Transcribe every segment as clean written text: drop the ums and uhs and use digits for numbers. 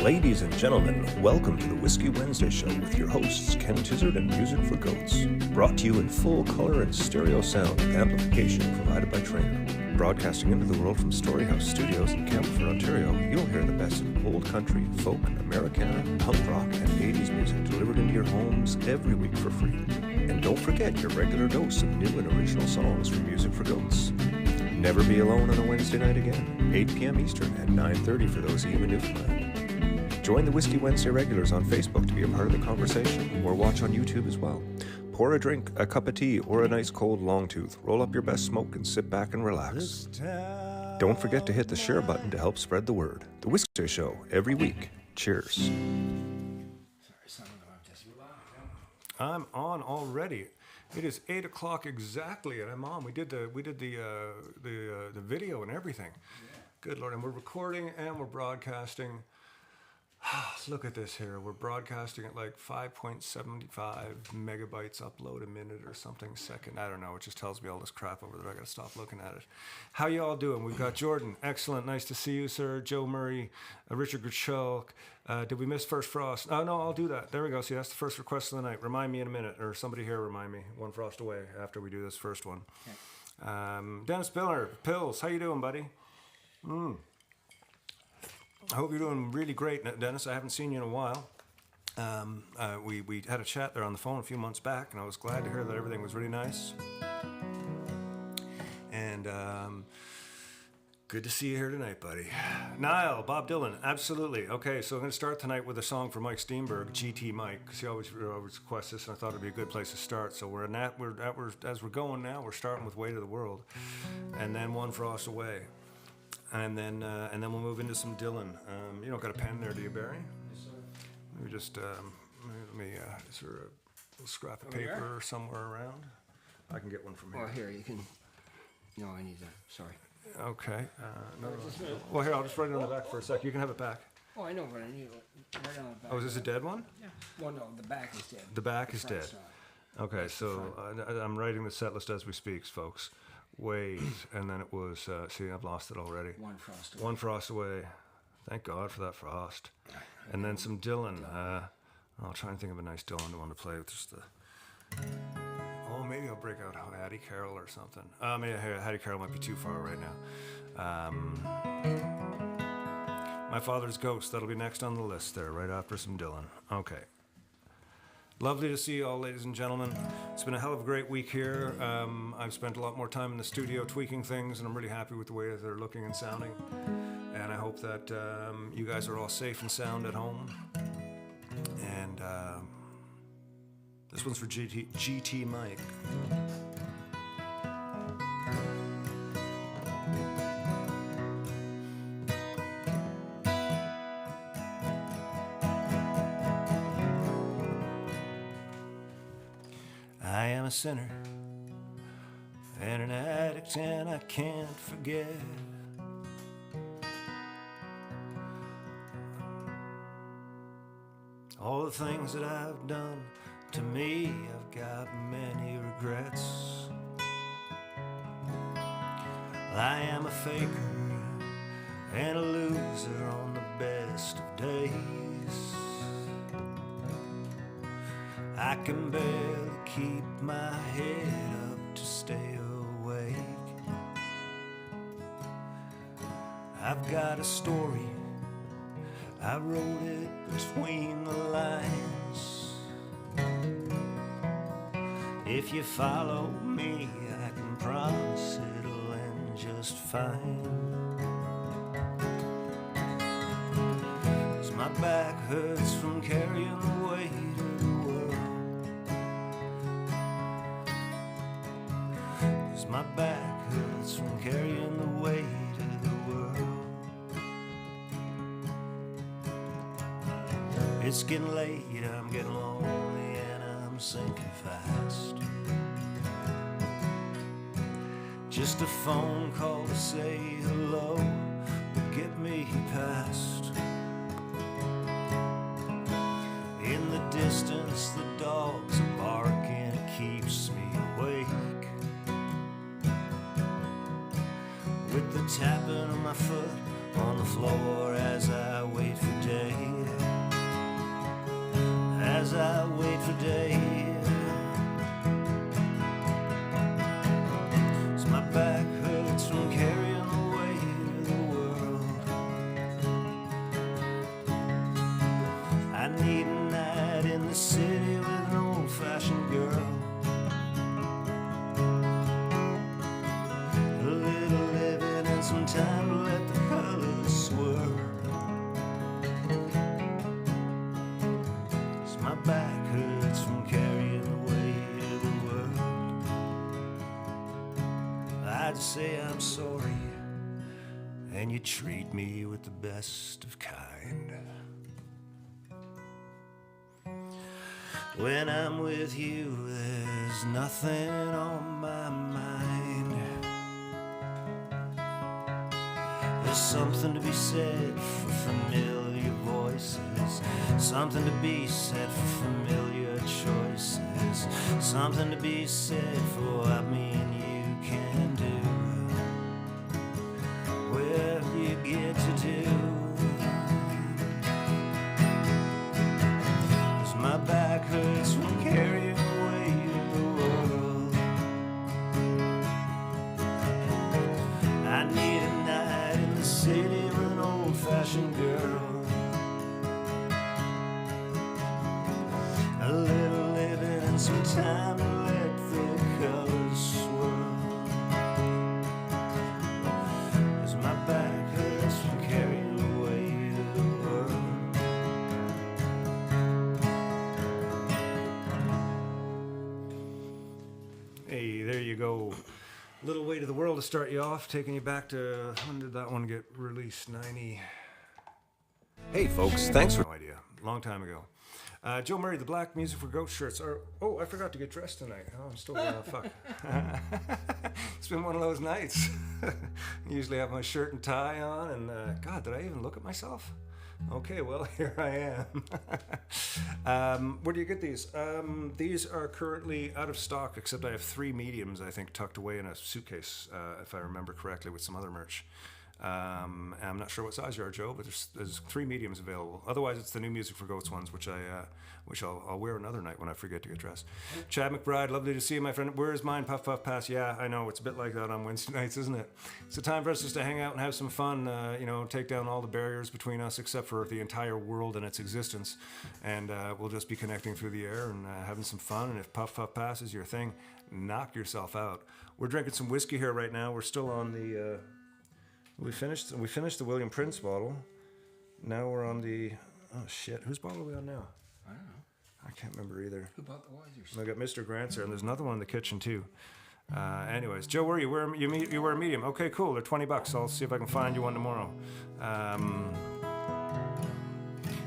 Ladies and gentlemen, welcome to the Whiskey Wednesday Show with your hosts Ken Tizzard and Music for Goats. Brought to you in full color and stereo sound amplification provided by Trainer. Broadcasting into the world from Storyhouse Studios in Campbellford, Ontario, you'll hear the best of old country, folk, Americana, punk rock, and 80s music delivered into your homes every week for free. And don't forget your regular dose of new and original songs from Music for Goats. Never be alone on a Wednesday night again, 8 p.m. Eastern at 9:30 for those of you in Newfoundland. Join the Whiskey Wednesday regulars on Facebook to be a part of the conversation, or watch on YouTube as well. Pour a drink, a cup of tea, or a nice cold long tooth. Roll up your best smoke and sit back and relax. Don't forget to hit the share button to help spread the word. The Whiskey Show, every week. Cheers. I'm on already. It is 8 o'clock exactly, and I'm on. We did the video and everything. Yeah. Good Lord, and we're recording and we're broadcasting. Look at this here. We're broadcasting at like 5.75 megabytes upload a minute or something second. I don't know. It just tells me all this crap over there. I got to stop looking at it. How you all doing? We've got Jordan. Excellent. Nice to see you, sir. Joe Murray, Richard Gershulk. Did we miss First Frost? Oh, no, I'll do that. There we go. See, that's the first request of the night. Remind me in a minute, or somebody here remind me. One frost away after we do this first one. Okay. Dennis Biller, Pills. How you doing, buddy? I hope you're doing really great, Dennis. I haven't seen you in a while. We had a chat there on the phone a few months back, and I was glad to hear that everything was really nice. And good to see you here tonight, buddy. Niall, Bob Dylan, absolutely. Okay, so I'm going to start tonight with a song from Mike Steenberg, GT Mike, because he always requests this, and I thought it'd be a good place to start. So as we're going now, we're starting with Weight of the World, and then One Frost Away. And then we'll move into some Dylan. You don't got a pen there, do you, Barry? Yes, sir. Let me just, is there a little scrap of paper somewhere around? I can get one from here. Oh, here, you can, no, I need that, sorry. Okay. No. Well, here, I'll just write it on the back for a sec. You can have it back. Oh, I know, but I need it right on the back. Oh, is this a dead one? Yeah. Well, no, the back is dead. The back is dead. Not. Okay, so I'm writing the set list as we speak, folks. Wait, and then it was, see, I've lost it already. One Frost Away. One Frost Away. Thank God for that frost. And then some Dylan. I'll try and think of a nice Dylan to want to play with just the... Oh, maybe I'll break out Hattie Carroll or something. Maybe Hattie Carroll might be too far right now. My Father's Ghost, that'll be next on the list there, right after some Dylan. Okay. Lovely to see you all, ladies and gentlemen. It's been a hell of a great week here. I've spent a lot more time in the studio tweaking things, and I'm really happy with the way that they're looking and sounding. And I hope that you guys are all safe and sound at home. And this one's for GT Mike. I am a sinner and an addict, and I can't forget. All the things that I've done, to me, I've got many regrets. I am a faker and a loser on the best of days. I can barely keep my head up to stay awake. I've got a story, I wrote it between the lines. If you follow me, I can promise it'll end just fine. 'Cause my back hurts from carrying the weight of the world. My back hurts from carrying the weight of the world. It's getting late, I'm getting lonely, and I'm sinking fast. Just a phone call to say hello will get me past. In the distance, the dogs are barking, it keeps me awake. With the tapping of my foot on the floor as I wait for day. As I wait for day. So my back hurts from carrying the weight of the world. I need a night in the city with an old-fashioned girl. A little living and some time to let the colors swirl. So my back hurts from carrying the weight of the world. I'd say I'm sorry, and you treat me with the best of kind. When I'm with you, there's nothing on my mind. There's something to be said for familiar voices, something to be said for familiar choices, something to be said for what me and you can do. Well, you get to do. 'Cause my back hurts from carrying the weight of the world. I need a night in the city with an old-fashioned girl. A little living and some time to let the colors swirl. 'Cause my back hurts from carrying the weight of the world. Hey, there you go. Little Weight of the World to start you off, taking you back to, when did that one get released? 90? Hey folks, thanks for... No idea. Long time ago. Joe Murray, the Black Music for Goat shirts are... Oh, I forgot to get dressed tonight. Oh, I'm still... fuck. It's been one of those nights. I usually have my shirt and tie on, and God, did I even look at myself? Okay, well, here I am. Where do you get these? These are currently out of stock, except I have 3 mediums, I think, tucked away in a suitcase, if I remember correctly, with some other merch. I'm not sure what size you are, Joe, but there's 3 mediums available. Otherwise, it's the new Music for Goats ones, which I'll wear another night when I forget to get dressed. Chad McBride, lovely to see you, my friend. Where is mine? Puff Puff Pass. Yeah, I know, it's a bit like that on Wednesday nights, isn't it? It's a time for us just to hang out and have some fun, take down all the barriers between us, except for the entire world and its existence. And we'll just be connecting through the air and having some fun. And if Puff Puff Pass is your thing, knock yourself out. We're drinking some whiskey here right now. We're still on the... We finished the William Prince bottle. Now we're on the... Oh, shit. Whose bottle are we on now? I don't know. I can't remember either. Who bought the Wisers? I got Mr. Grant's there, and there's another one in the kitchen, too. Anyways, Joe, where are you? You wear a medium. Okay, cool. They're $20. I'll see if I can find you one tomorrow.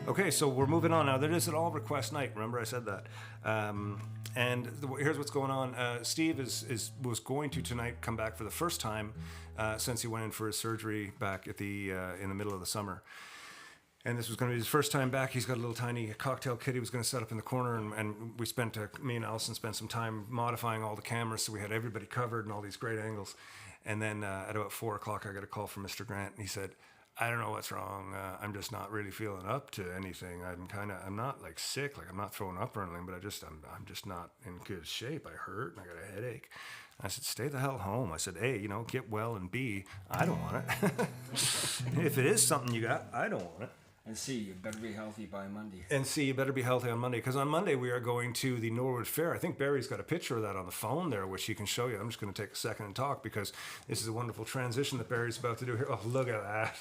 Okay, so we're moving on now. There is an all-request night. Remember I said that. And here's what's going on. Steve was going to tonight come back for the first time since he went in for his surgery back at in the middle of the summer. And this was going to be his first time back. He's got a little tiny cocktail kit he was going to set up in the corner, and we spent, me and Allison spent some time modifying all the cameras so we had everybody covered and all these great angles. And then at about 4 o'clock, I got a call from Mr. Grant, and he said, I don't know what's wrong. I'm just not really feeling up to anything. I'm not like sick, like I'm not throwing up or anything, but I'm just not in good shape. I hurt and I got a headache. I said, stay the hell home. I said, A, get well, and B, I don't want it. If it is something you got, I don't want it. And C, you better be healthy by Monday. And C, you better be healthy on Monday, because on Monday we are going to the Norwood Fair. I think Barry's got a picture of that on the phone there, which he can show you. I'm just going to take a second and talk, because this is a wonderful transition that Barry's about to do here. Oh, look at that.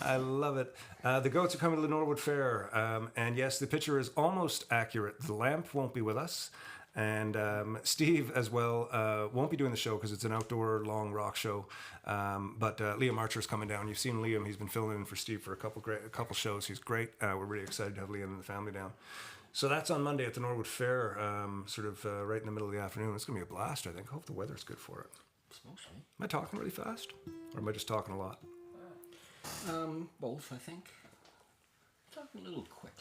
I love it. The goats are coming to the Norwood Fair. And yes, the picture is almost accurate. The lamp won't be with us. And Steve as well won't be doing the show because it's an outdoor long rock show. But Liam Archer's coming down. You've seen Liam. He's been filling in for Steve for a couple shows. He's great. We're really excited to have Liam and the family down. So that's on Monday at the Norwood Fair, right in the middle of the afternoon. It's going to be a blast, I think. I hope the weather's good for it. Supposed to be. Am I talking really fast? Or am I just talking a lot? Both, I think. Talking a little quick.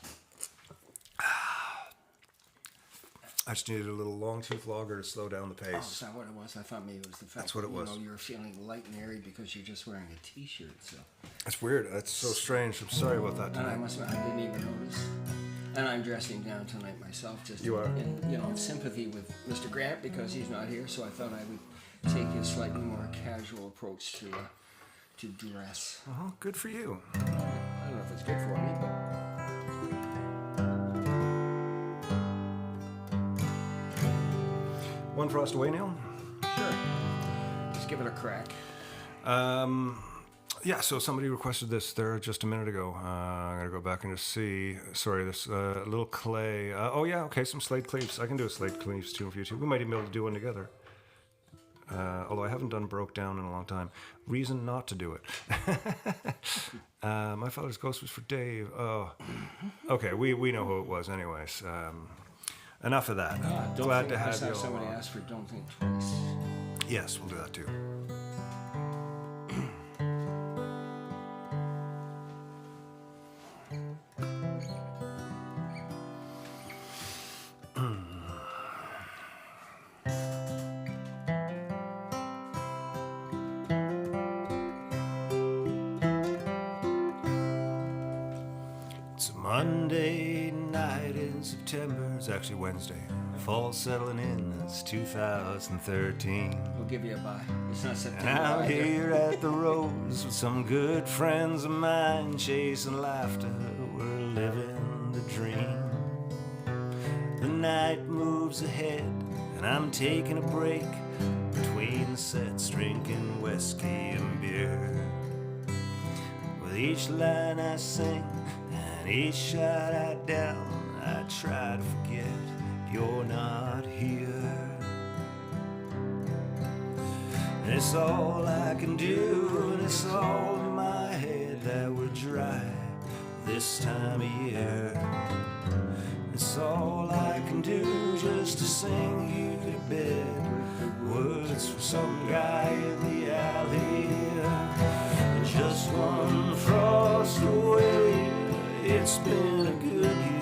I just needed a little long tooth lager to slow down the Oh, pace. is that what it was? I thought maybe it was the fact That's what it was. You know, you're feeling light and airy because you're just wearing a T-shirt. So. That's weird. That's so strange. I'm sorry about that. And I Tonight. I didn't even notice. And I'm dressing down tonight myself, just You are. in sympathy with Mr. Grant because he's not here. So I thought I would take a slightly more casual approach to dress. Good for you. I don't know if it's good for me, but. One frost away, Neil? Sure. Just give it a crack. Yeah, so somebody requested this there just a minute ago. I'm going to go back and just see. Sorry, this little clay. Oh, yeah, okay, some Slade Cleaves. I can do a Slade Cleaves tune for you, too. We might even be able to do one together. Although I haven't done Broke Down in a long time. Reason not to do it. My Father's Ghost was for Dave. Oh, okay, we know who it was anyways. Enough of that. Glad to have you somebody all. asked for Don't Think Twice. Yes, we'll do that too. It's a Monday night in September. It's actually Wednesday. Fall settling in. It's 2013. We'll give you a bye. It's not September. And I'm either. here at the Rose with some good friends of mine, chasing laughter. We're living the dream. The night moves ahead, and I'm taking a break between sets, drinking whiskey and beer. With each line I sing and each shot I down, I try to forget you're not here. And it's all I can do, and it's all in my head that we're dry this time of year. It's all I can do just to sing you to bed, words from some guy in the alley. And just one frost away, it's been a good year.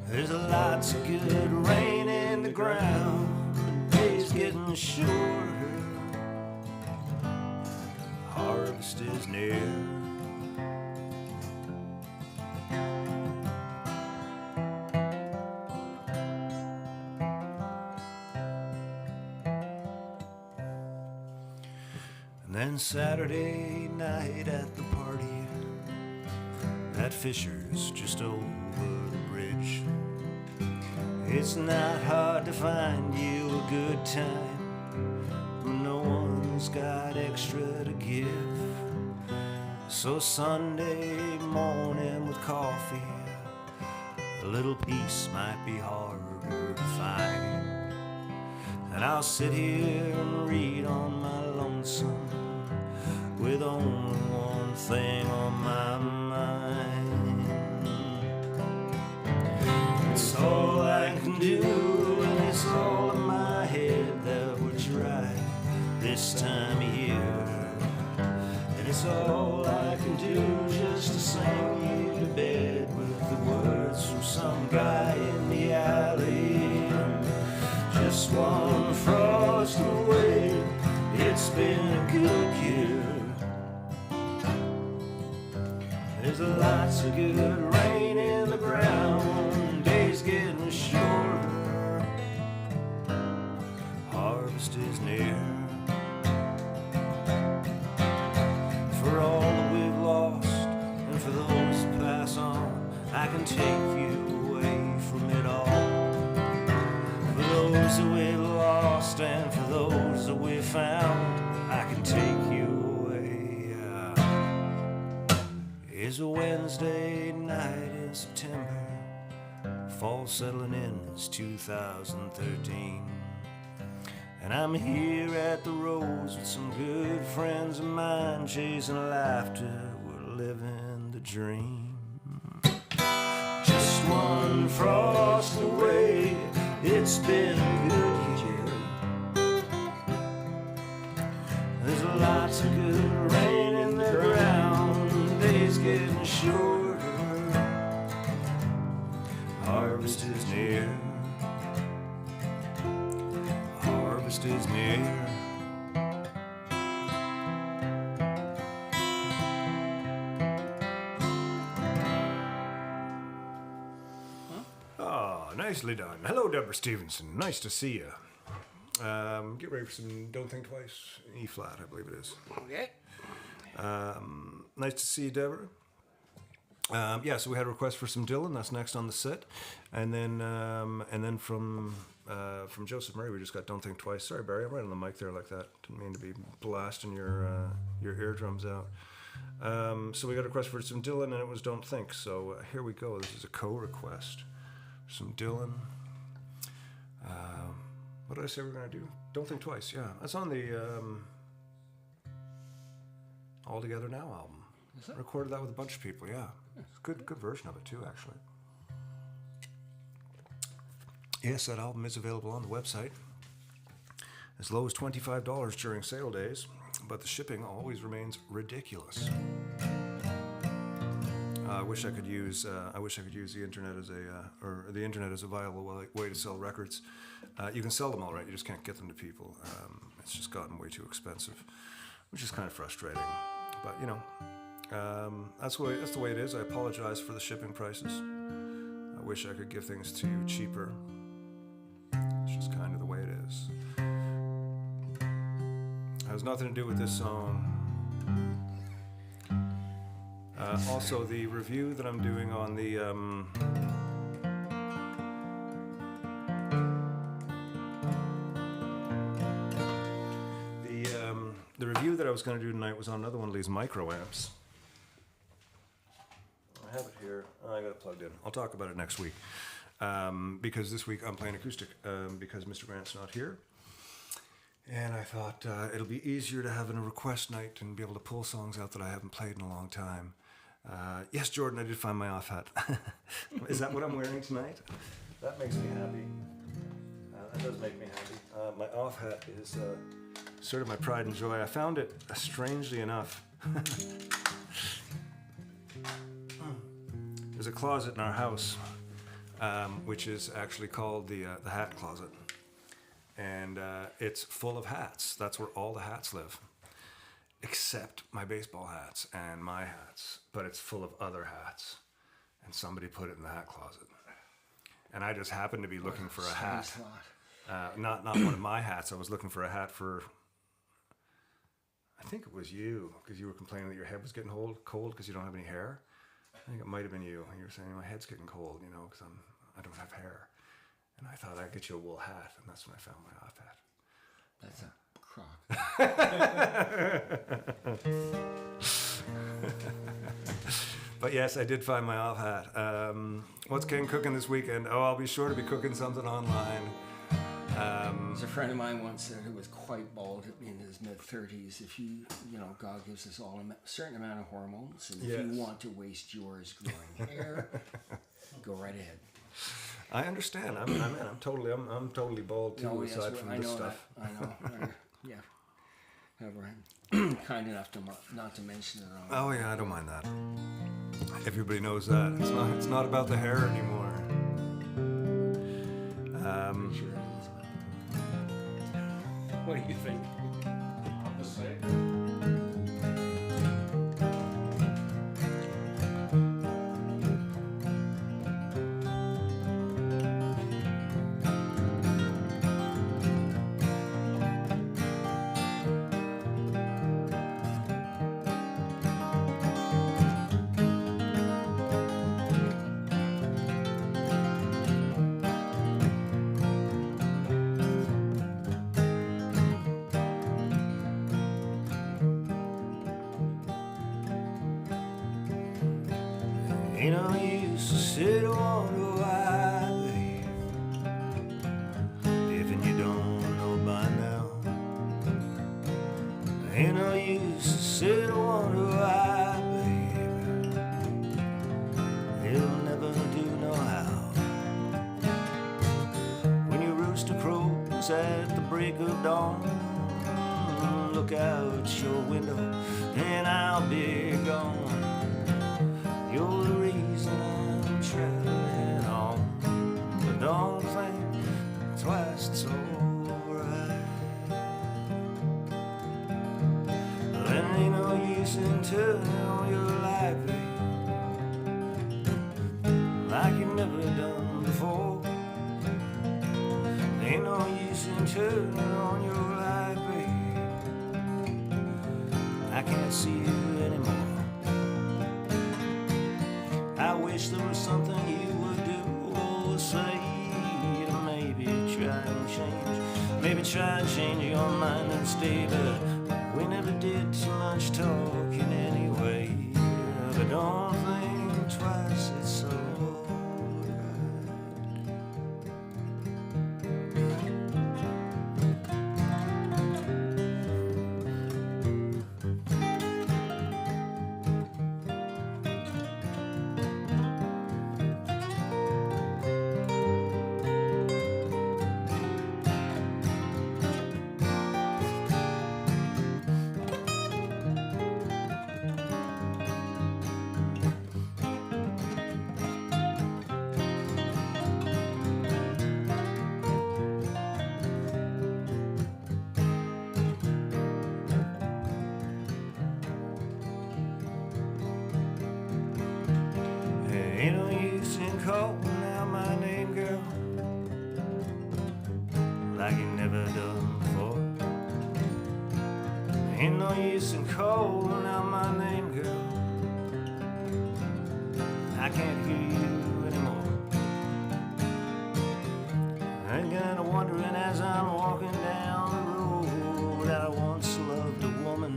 There's lots of good rain in the ground, days getting shorter, harvest is near. And then Saturday night at the party at Fisher's just over the bridge. It's not hard to find you a good time when no one's got extra to give. So Sunday morning with coffee, a little peace might be harder to find. And I'll sit here and read on my lonesome with only one thing on my mind. It's all I can do, and it's all in my head that we're dry this time of year. And it's all I can do just to sing you to bed with the words from some guy in the alley. Just one frost away, it's been a good year. There's lots of good rain in the ground, days getting shorter, harvest is near. For all that we've lost, and for those that pass on, I can take you away from it all. For those that we've lost, and for those that we found, I can take you away. It's a Wednesday night in September, fall settling in, it's 2013. And I'm here at the Rose with some good friends of mine, chasing laughter, we're living the dream. Just one frost away, it's been a good year. There's lots of good rain in the ground, days getting shorter, harvest is near. Harvest is near. Oh, nicely done. Hello, Deborah Stevenson. Nice to see you. Get ready for some Don't Think Twice, E flat, I believe it is. Okay. Nice to see you, Deborah. Yeah, so we had a request for some Dylan. That's next on the set, and then from Joseph Murray, we just got Don't Think Twice. Sorry, Barry, I'm right on the mic there like that. Didn't mean to be blasting your eardrums out. So we got a request for some Dylan, and it was Don't Think. So here we go. This is a co-request. Some Dylan. What did I say we're gonna do? Don't Think Twice. Yeah, that's on the All Together Now album. Is that? Recorded that with a bunch of people. Yeah, it's a good version of it too, actually. Yes, that album is available on the website. As low as $25 during sale days, but the shipping always remains ridiculous. I wish I could use the internet as a viable way to sell records. You can sell them all right, you just can't get them to people. It's just gotten way too expensive, which is kind of frustrating. But you know, that's the way it is. I apologize for the shipping prices. I wish I could give things to you cheaper. It's just kind of the way it is. It has nothing to do with this song. Also, the review that I'm doing on the review that I was going to do tonight was on another one of these micro amps. I have it here. I got it plugged in. I'll talk about it next week because this week I'm playing acoustic because Mr. Grant's not here. And I thought it'll be easier to have a request night and be able to pull songs out that I haven't played in a long time. Yes, Jordan, I did find my off hat. Is that what I'm wearing tonight? That makes me happy. That does make me happy. My off hat is sort of my pride and joy. I found it, strangely enough. There's a closet in our house, which is actually called the hat closet. And it's full of hats. That's where all the hats live. Except my baseball hats and my hats. But it's full of other hats. And somebody put it in the hat closet. And I just happened to be looking for a hat. Not one of my hats. I was looking for a hat for... I think it was you, because you were complaining that your head was getting cold because you don't have any hair. I think it might have been you. You were saying, my head's getting cold, you know, because I don't have hair. And I thought I'd get you a wool hat, and that's when I found my off hat. That's a crock. But yes, I did find my off hat. What's Ken cooking this weekend? Oh, I'll be sure to be cooking something online. There's a friend of mine once said who was quite bald in his mid-30s. If you know, God gives us all a certain amount of hormones, and if you want to waste yours growing hair, go right ahead. I understand. I'm totally bald too. Aside from this stuff. I know. Yeah. However, kind enough to not to mention it. Oh yeah, I don't mind that. Everybody knows that. It's not about the hair anymore. What do you think? I'm the same. Ain't no use to sit and wonder why, babe, if you don't know by now. Ain't no use to sit and wonder why, babe, it'll never do no how. When your rooster crows at the break of dawn, look out your window and I'll be gone. You're the reason I'm traveling on. twice, it's alright. There ain't no use in turning on your light, babe, like you've never done before. There ain't no use in turning on your light, babe, I can't see you anymore. I wish there was something you would do or say to maybe try and change. Maybe try and change your mind and stay, but we never did too much talking anyway. But don't think twice, it's alright. Ain't no use in calling out my name, girl, like you never done before. Ain't no use in calling out my name, girl, I can't hear you anymore. I got wondering as I'm walking down the road that I once loved a woman,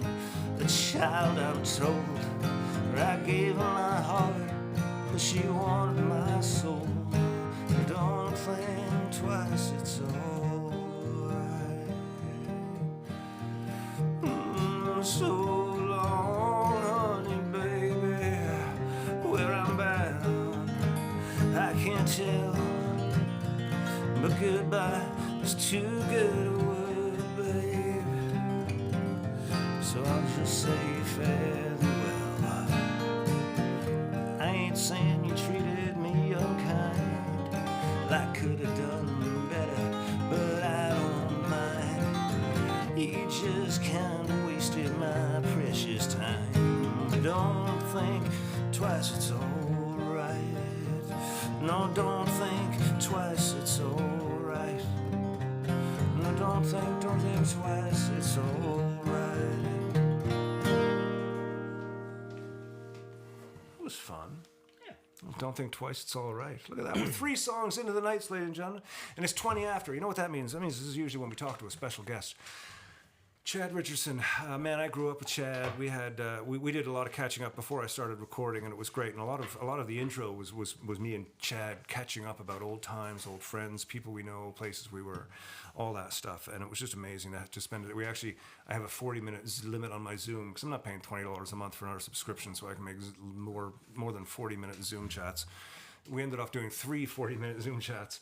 a child I'm told, where I gave her my heart, but she wanted my soul. Don't think twice, it's alright. So long, honey, baby, where I'm bound, I can't tell, but goodbye is too good a word, babe. So I'll just say fare thee well. I ain't saying you treated me unkind, I could have done better, but I don't mind. You just kinda wasted my precious time. Don't think twice, it's alright. No, don't think twice, it's alright. No, don't think twice, it's alright. It was fun. Don't think twice, it's all right. Look at that. We're 3 songs into the nights, ladies and gentlemen, and it's 20 after. You know what that means? That means this is usually when we talk to a special guest. Chad Richardson, man, I grew up with Chad. We had we did a lot of catching up before I started recording, and it was great. And a lot of the intro was me and Chad catching up about old times, old friends, people we know, places we were, all that stuff. And it was just amazing to spend it. I have a 40-minute limit on my Zoom because I'm not paying $20 a month for another subscription, so I can make more than 40-minute Zoom chats. We ended up doing 3 40-minute Zoom chats,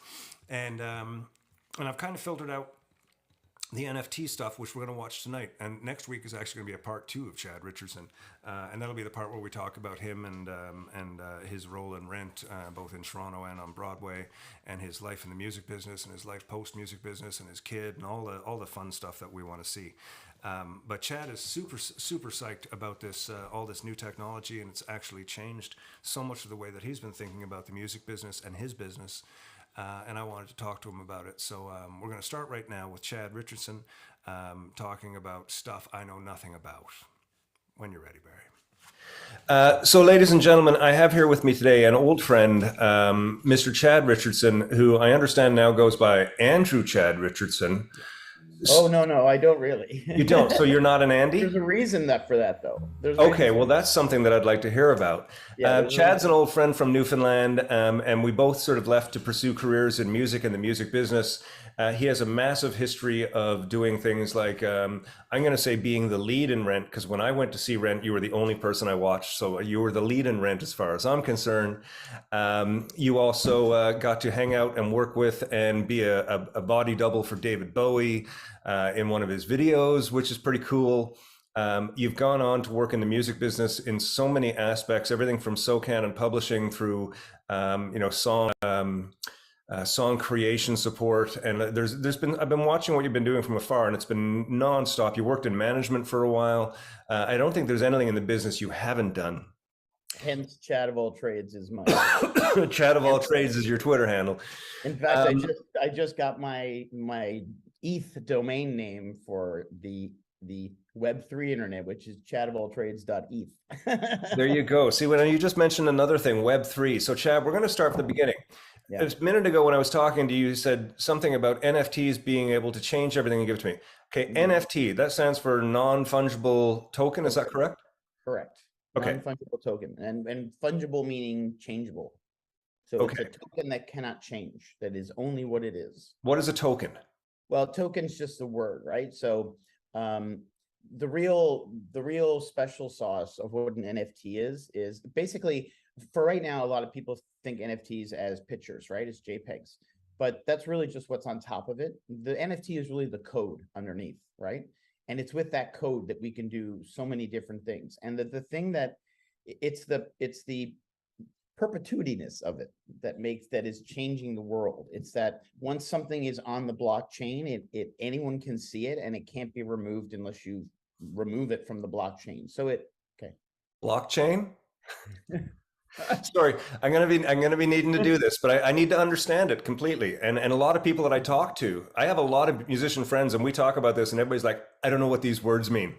and I've kind of filtered out the NFT stuff, which we're going to watch tonight. And next week is actually going to be a part 2 of Chad Richardson. And that'll be the part where we talk about him and his role in Rent, both in Toronto and on Broadway, and his life in the music business and his life post-music business and his kid and all the fun stuff that we want to see. But Chad is super psyched about this, all this new technology, and it's actually changed so much of the way that he's been thinking about the music business and his business. And I wanted to talk to him about it. So we're going to start right now with Chad Richardson talking about stuff I know nothing about. When you're ready, Barry. So ladies and gentlemen, I have here with me today an old friend, Mr. Chad Richardson, who I understand now goes by Andrew Chad Richardson. Oh, no, I don't really. You don't? So you're not an Andy? There's a reason for that, though. Okay, well, that's something that I'd like to hear about. Yeah, Chad's an old friend from Newfoundland, and we both sort of left to pursue careers in music and the music business. He has a massive history of doing things like, I'm going to say being the lead in Rent, because when I went to see Rent, you were the only person I watched. So you were the lead in Rent as far as I'm concerned. You also got to hang out and work with and be a body double for David Bowie in one of his videos, which is pretty cool. You've gone on to work in the music business in so many aspects, everything from SoCan and publishing through, song, song creation support, and I've been watching what you've been doing from afar, and it's been nonstop. You worked in management for a while. I don't think there's anything in the business you haven't done. Hence, Chat of All Trades is my Chat of All Trades is your Twitter handle. In fact, I just got my ETH domain name for the Web3 internet, which is chatofalltrades.eth. There you go. See, when you just mentioned another thing, Web3. So, Chad, we're going to start from the beginning. Yeah. A minute ago, when I was talking to you, you said something about NFTs being able to change everything and give it to me. Okay, NFT, that stands for non-fungible token. Is that correct? Correct. Okay. Non-fungible token, and fungible meaning changeable. So it's a token that cannot change. That is only what it is. What is a token? Well, token's just a word, right? So the real special sauce of what an NFT is basically, for right now, a lot of people think NFTs as pictures, right? It's JPEGs, but that's really just what's on top of it. The NFT is really the code underneath, right? And it's with that code that we can do so many different things. And the thing that it's the perpetuityness of it that is changing the world. It's that once something is on the blockchain, anyone can see it, and it can't be removed unless you remove it from the blockchain. So blockchain. Sorry, I'm gonna be needing to do this, but I need to understand it completely. And a lot of people that I talk to, I have a lot of musician friends, and we talk about this, and everybody's like, I don't know what these words mean.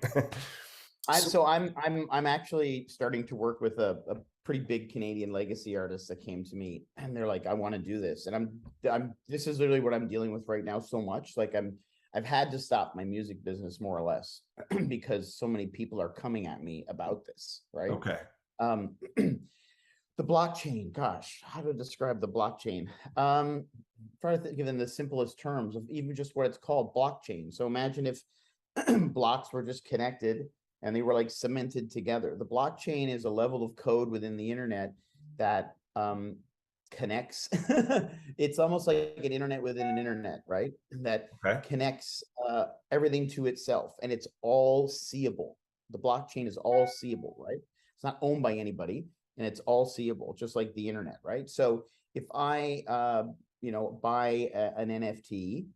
I'm actually starting to work with a pretty big Canadian legacy artist that came to me, and they're like, I want to do this, and I'm this is literally what I'm dealing with right now so much. Like I've had to stop my music business more or less because so many people are coming at me about this, right? Okay. The blockchain, gosh, how to describe the blockchain? Try to give in the simplest terms of even just what it's called, blockchain. So imagine if blocks were just connected and they were like cemented together. The blockchain is a level of code within the internet that connects. It's almost like an internet within an internet, right? That connects everything to itself, and it's all seeable. The blockchain is all seeable, right? It's not owned by anybody, and it's all seeable, just like the internet, right? So if I, buy an NFT,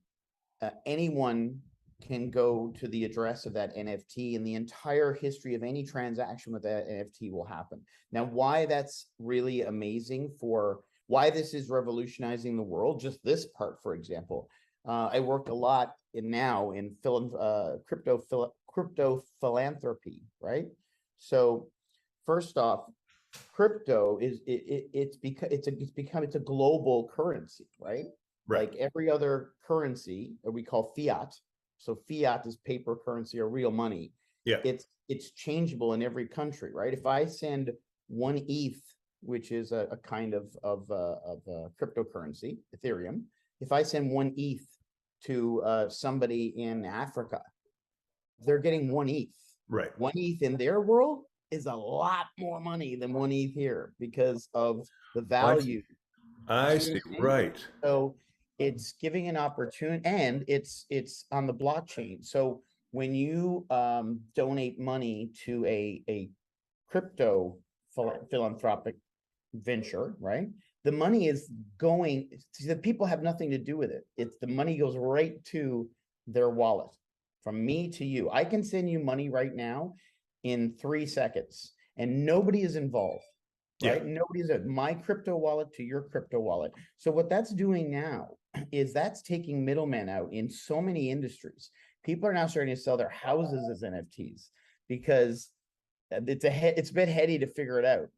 anyone can go to the address of that NFT, and the entire history of any transaction with that NFT will happen. Now, why that's really amazing, for why this is revolutionizing the world, just this part, for example, I work a lot in crypto philanthropy, right? So first off, crypto is it's a global currency, right? Like every other currency we call fiat. So fiat is paper currency or real money. Yeah, it's changeable in every country, right? If I send one ETH, which is a kind of cryptocurrency, Ethereum, if I send one ETH to somebody in Africa, they're getting one ETH. Right. One ETH in their world is a lot more money than one ETH here because of the value. I see. Right. So it's giving an opportunity, and it's on the blockchain. So when you donate money to a crypto philanthropic venture, right? The money is going, the people have nothing to do with it. It's the money goes right to their wallet, from me to you. I can send you money right now in 3 seconds, and nobody is involved, right? Nobody's at my crypto wallet to your crypto wallet. So what that's doing now is that's taking middlemen out in so many industries. People are now starting to sell their houses as NFTs because it's a bit heady to figure it out.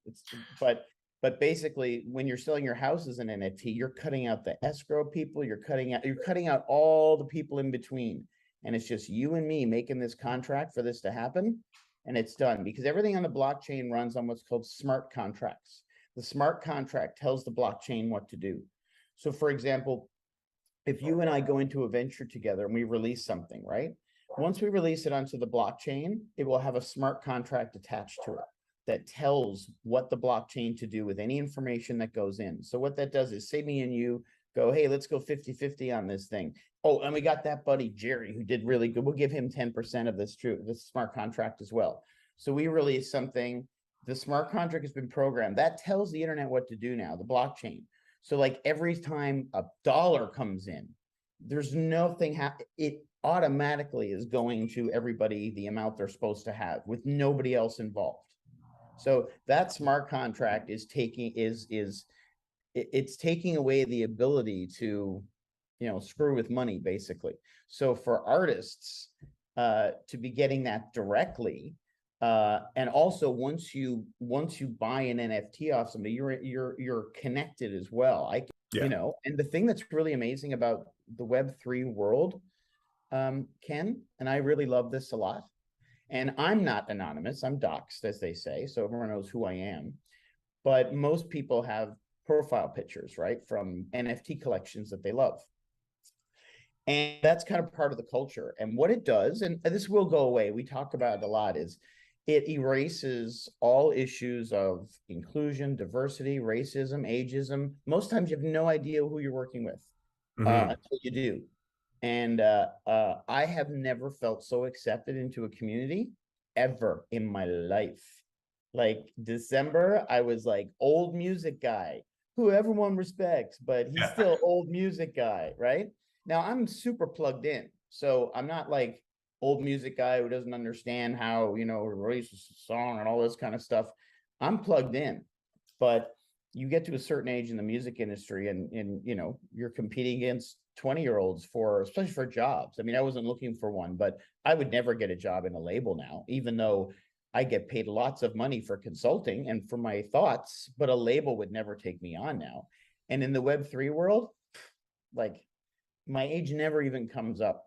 But basically, when you're selling your house as an NFT, you're cutting out the escrow people, you're cutting out all the people in between, and it's just you and me making this contract for this to happen, and it's done because everything on the blockchain runs on what's called smart contracts. The smart contract tells the blockchain what to do. So, for example, if you and I go into a venture together and we release something, right? Once we release it onto the blockchain, it will have a smart contract attached to it that tells what the blockchain to do with any information that goes in. So what that does is say me and you go, hey, let's go 50-50 on this thing. Oh, and we got that buddy, Jerry, who did really good. We'll give him 10% of this smart contract as well. So we release something, the smart contract has been programmed. That tells the internet what to do now, the blockchain. So like every time a dollar comes in, there's nothing, it automatically is going to everybody the amount they're supposed to have with nobody else involved. So that smart contract is taking, it's taking away the ability to, screw with money basically. So for artists, to be getting that directly, and also once you buy an NFT off somebody, you're connected as well. And the thing that's really amazing about the Web3 world, Ken, and I really love this a lot. And I'm not anonymous, I'm doxxed, as they say, so everyone knows who I am. But most people have profile pictures, right, from NFT collections that they love. And that's kind of part of the culture. And what it does, and this will go away, we talk about it a lot, is it erases all issues of inclusion, diversity, racism, ageism. Most times you have no idea who you're working with until you do. And I have never felt so accepted into a community ever in my life. Like December, I was like old music guy who everyone respects, but he's still old music guy, right? Now I'm super plugged in. So I'm not like old music guy who doesn't understand how, release a song and all this kind of stuff. I'm plugged in. But you get to a certain age in the music industry and you're competing against 20-year-olds especially for jobs. I mean, I wasn't looking for one, but I would never get a job in a label now, even though I get paid lots of money for consulting and for my thoughts, but a label would never take me on now. And in the Web3 world, like my age never even comes up.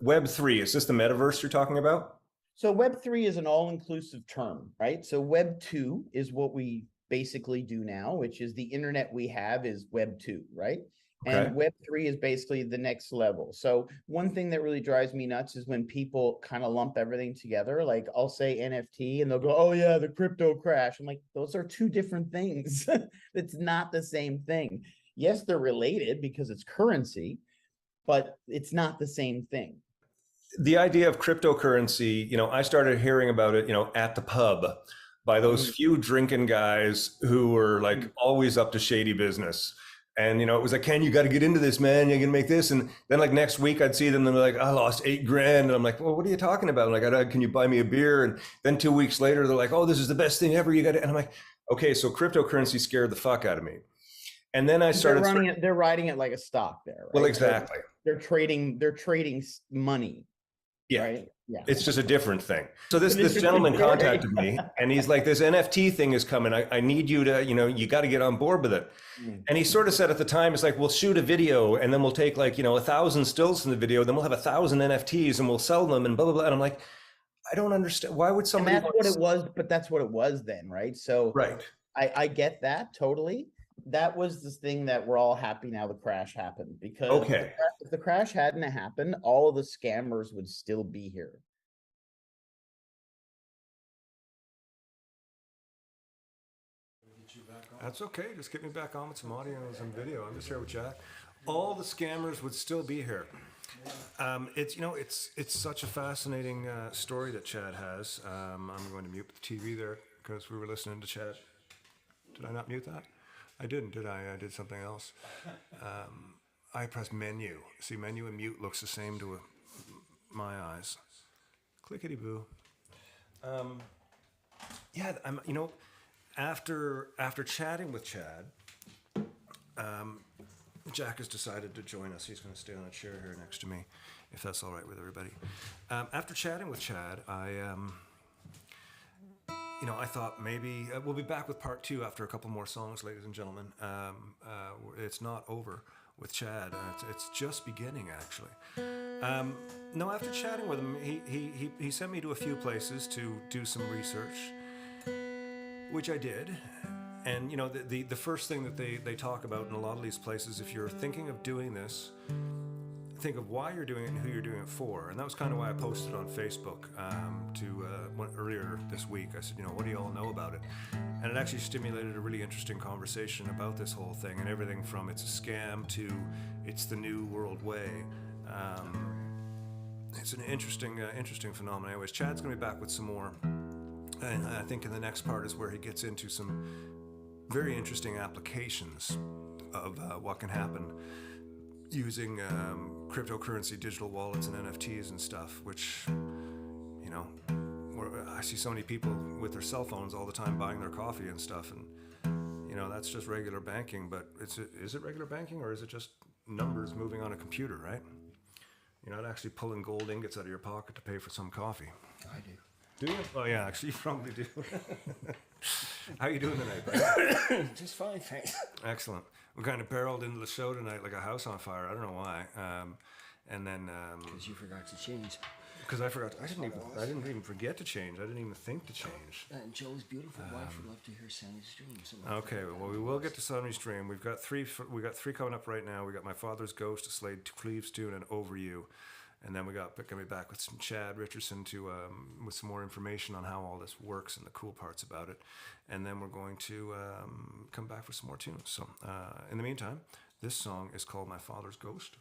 Web3, is this the metaverse you're talking about? So Web3 is an all-inclusive term, right? So Web2 is what we basically do now, which is the internet we have is Web2, right? Okay. And Web3 is basically the next level. So one thing that really drives me nuts is when people kind of lump everything together. Like I'll say NFT and they'll go, oh yeah, the crypto crash. I'm like, those are two different things. It's not the same thing. Yes, they're related because it's currency, but it's not the same thing. The idea of cryptocurrency, I started hearing about it, at the pub by those few drinking guys who were like always up to shady business. And, it was like, Ken, you got to get into this, man. You're going to make this. And then like next week I'd see them and they're like, I lost $8,000. And I'm like, well, what are you talking about? I'm like, can you buy me a beer? And then 2 weeks later, they're like, oh, this is the best thing ever. You got it. And I'm like, okay, so cryptocurrency scared the fuck out of me. And then I started they're riding it like a stock there. Right? Well, exactly. They're trading money. Yeah. Right? Yeah. It's just a different thing. So this gentleman contacted me and he's like, this NFT thing is coming. I need you to, you got to get on board with it. And he sort of said at the time, it's like, we'll shoot a video and then we'll take like, 1,000 stills from the video. Then we'll have 1,000 NFTs and we'll sell them and blah, blah, blah. And I'm like, I don't understand. Why would somebody? And that's what it was, but that's what it was then, right? So right. I get that totally. That was this thing that we're all happy now the crash happened because if the crash hadn't happened, all of the scammers would still be here. That's okay. Just get me back on with some audio and some video. I'm just here with Jack. All the scammers would still be here. It's such a fascinating story that Chad has. I'm going to mute the TV there because we were listening to Chad. Did I not mute that? I didn't, did I? I did something else. I pressed menu. See, menu and mute looks the same to my eyes. Clickety boo. After chatting with Chad, Jack has decided to join us. He's going to stay on a chair here next to me, if that's all right with everybody. After chatting with Chad, I thought maybe we'll be back with part 2 after a couple more songs, ladies and gentlemen. It's not over with Chad. It's just beginning, actually. No, after chatting with him, he sent me to a few places to do some research, which I did. And, the first thing that they talk about in a lot of these places, if you're thinking of doing this, think of why you're doing it and who you're doing it for. And that was kind of why I posted on Facebook earlier this week. I said, what do you all know about it? And it actually stimulated a really interesting conversation about this whole thing and everything from it's a scam to it's the new world way. It's an interesting phenomenon. Anyways, Chad's going to be back with some more. And I think in the next part is where he gets into some very interesting applications of what can happen using cryptocurrency, digital wallets, and NFTs and stuff, which, you know, I see so many people with their cell phones all the time buying their coffee and stuff, and, you know, that's just regular banking, but is it regular banking, or is it just numbers moving on a computer, right? You're not actually pulling gold ingots out of your pocket to pay for some coffee. I do. Do you? Oh, yeah, actually, you probably do. How you doing tonight, buddy? Just fine, thanks. Excellent. We kind of barreled into the show tonight like a house on fire. I don't know why. And then Because you forgot to change. because I forgot. I didn't even forget to change. I didn't even think to change. And Joe's beautiful wife would love to hear Sandy's dream. So Okay, well, we will get to Sonny's Dream. We've got three coming up right now. We got My Father's Ghost, a Slade Cleaves tune, and Over You. And then we got coming back with some Chad Richardson to with some more information on how all this works and the cool parts about it. And then we're going to come back for some more tunes. So in the meantime, this song is called My Father's Ghost.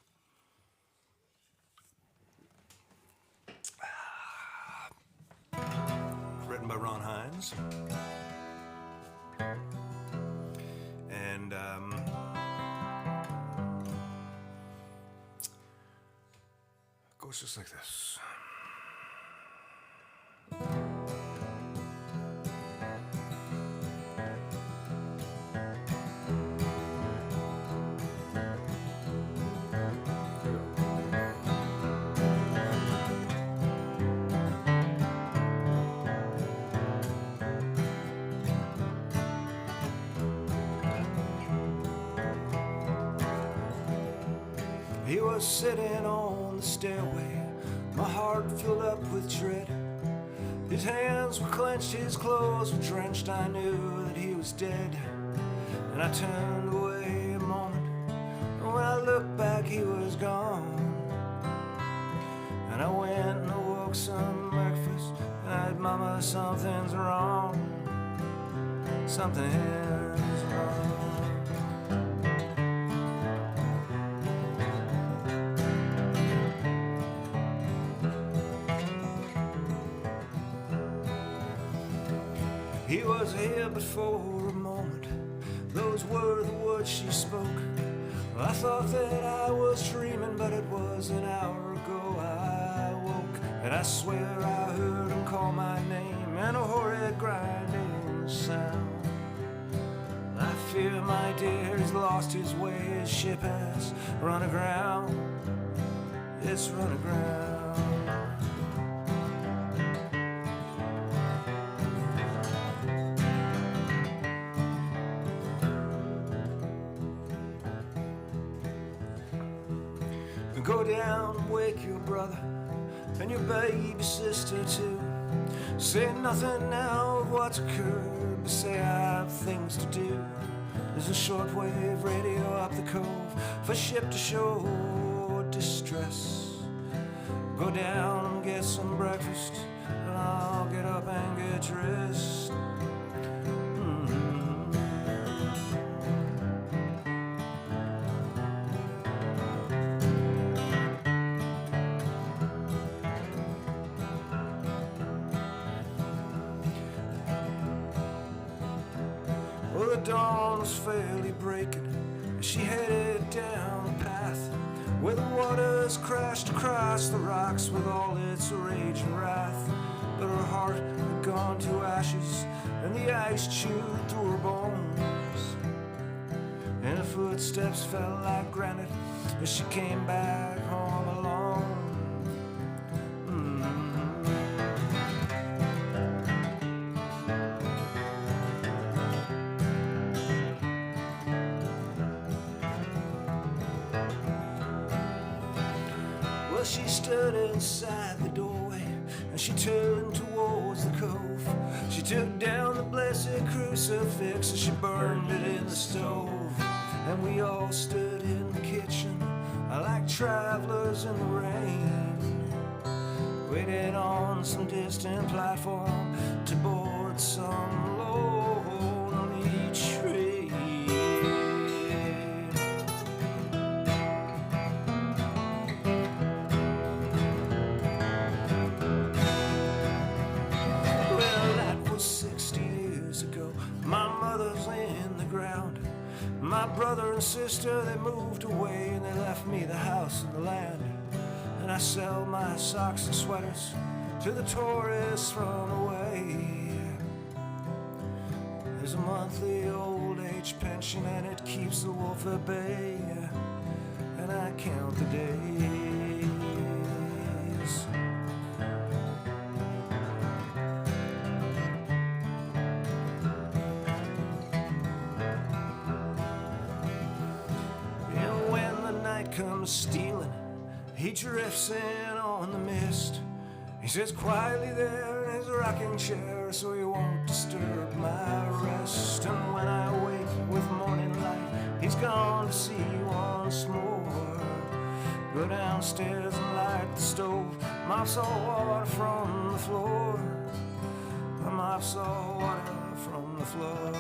Written by Ron Hines. And goes just like this. He was sitting on the stairway, my heart filled up with dread. His hands were clenched, his clothes were drenched. I knew that he was dead, and I turned away a moment. And when I looked back, he was gone. And I went and awoke some breakfast, and I said, Mama, something's wrong. Something's wrong. He was here but for a moment. Those were the words she spoke. I thought that I was dreaming, but it was an hour ago I woke. And I swear I heard him call my name, and a horrid grinding sound. I fear, my dear, he's lost his way. His ship has run aground. It's run aground. Go down and wake your brother and your baby sister too. Say nothing now of what's occurred, but say I have things to do. There's a shortwave radio up the cove for ship to shore distress. Go down and get some breakfast, and I'll get up and get dressed. Well, the dawn was fairly breaking as she headed down the path where the waters crashed across the rocks with all its rage and wrath. But her heart had gone to ashes, and the ice chewed through her bones, and her footsteps fell like granite as she came back home alone. She stood inside the doorway and she turned towards the cove. She took down the blessed crucifix and she burned it in the stove. And we all stood in the kitchen like travelers in the rain, waiting on some distant platform to board some lonely train. My mother's in the ground, my My brother and sister, they moved away and they left me the house and the land. And I sell my socks and sweaters to the tourists from away. There's a monthly old age pension and it keeps the wolf at bay. And I count the days. And when the night comes stealing, he drifts in on the mist. He sits quietly there in his rocking chair so he won't disturb my rest. And when I wake with morning light, he's gone to sea once more. Go downstairs and light the stove, mop salt water from the floor. Mop salt water from the floor.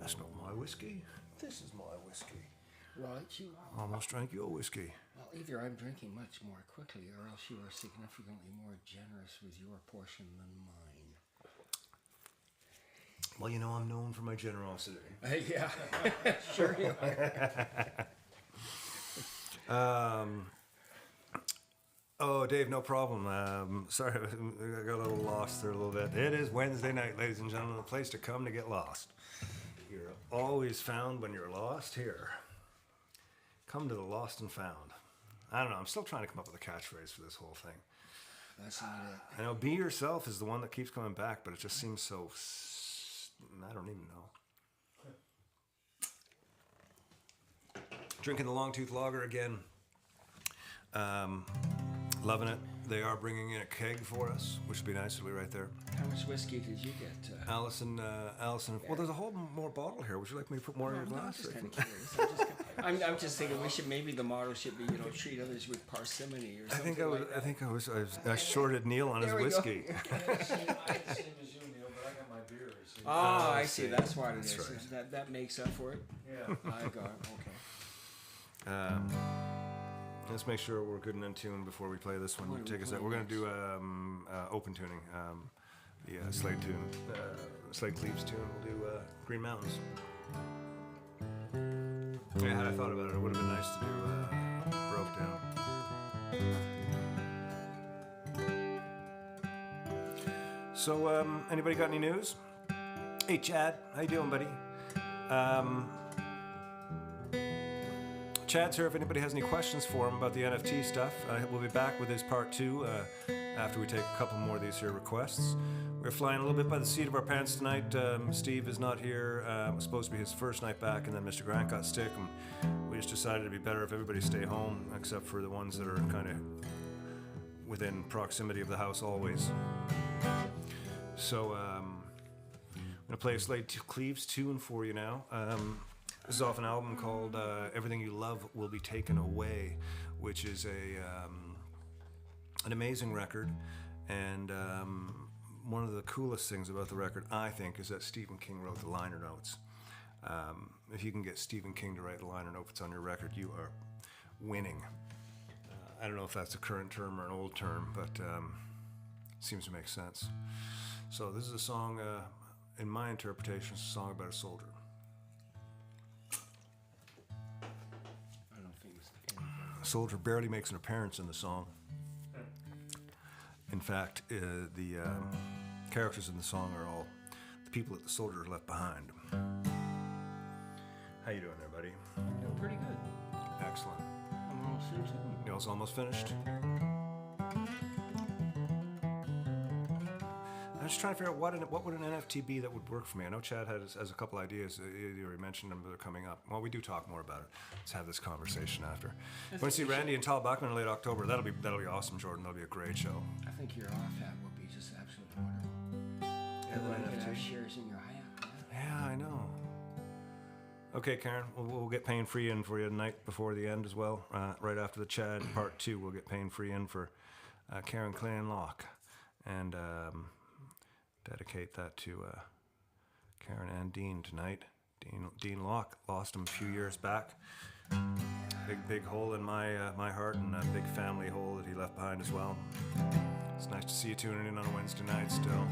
That's not my whiskey. This is my whiskey. Right, you. Almost drank your whiskey. Well, either I'm drinking much more quickly, or else you are significantly more generous with your portion than mine. Well, you know, I'm known for my generosity. Yeah, sure you are. Oh, Dave, no problem. Sorry, I got a little lost there a little bit. It is Wednesday night, ladies and gentlemen, a place to come to get lost. You're always found when you're lost here. Come to the lost and found. I don't know, I'm still trying to come up with a catchphrase for this whole thing. That's not it. I know be yourself is the one that keeps coming back, but it just seems so, I don't even know. Drinking the Longtooth Lager again. Loving it. They are bringing in a keg for us, which would be nice. It'll be right there. How much whiskey did you get? Allison. Well, there's a whole more bottle here. Would you like me to put more in your glass? I'm just kind of curious. I'm just thinking we should, maybe the motto should be, treat others with parsimony or something. I shorted Neil on his whiskey. Same as you, Neil, but I got my beer. See? Oh, I see. That's what it is. right. That makes up for it. Yeah. I got it. Okay. Let's make sure we're good and in tune before we play this one. What Take us do out. we We're going to do open tuning. The Slade tune, Slade Cleaves tune. We'll do Green Mountains. Yeah, had I thought about it, it would have been nice to do Broke Down. So, anybody got any news? Hey, Chad, how you doing, buddy? Chad's here if anybody has any questions for him about the NFT stuff. We'll be back with his part 2 after we take a couple more of these here requests. We're flying a little bit by the seat of our pants tonight. Steve is not here. It was supposed to be his first night back, and then Mr. Grant got sick, and we just decided it'd be better if everybody stay home, except for the ones that are kind of within proximity of the house always. So I'm going to play a Slade Cleaves tune for you now. This is off an album called Everything You Love Will Be Taken Away, which is an amazing record. And one of the coolest things about the record, I think, is that Stephen King wrote the liner notes. If you can get Stephen King to write the liner notes on your record, you are winning. I don't know if that's a current term or an old term, but seems to make sense. So this is a song, in my interpretation, it's a song about a soldier. A soldier barely makes an appearance in the song. In fact, the characters in the song are all the people that the soldier left behind. How you doing there, buddy? I'm doing pretty good. Excellent. I'm almost finished. Neil's almost finished. I'm just trying to figure out what would an NFT be that would work for me. I know Chad has a couple ideas. You already mentioned them, but they're coming up. Well, we do talk more about it. Let's have this conversation after. Want to see Randy and Tal Bachman in late October? That'll be awesome, Jordan. That'll be a great show. I think your off hat would be just absolutely wonderful. Yeah, You could NFT. have shares in your hat. Yeah, I know. Okay, Karen, we'll get Pain Free in for you tonight before the end as well. Right after the Chad part 2, we'll get Pain Free in for Karen Clan Locke. And dedicate that to Karen and Dean tonight. Dean Locke. Lost him a few years back. Big hole in my heart, and a big family hole that he left behind as well. It's nice to see you tuning in on a Wednesday night still.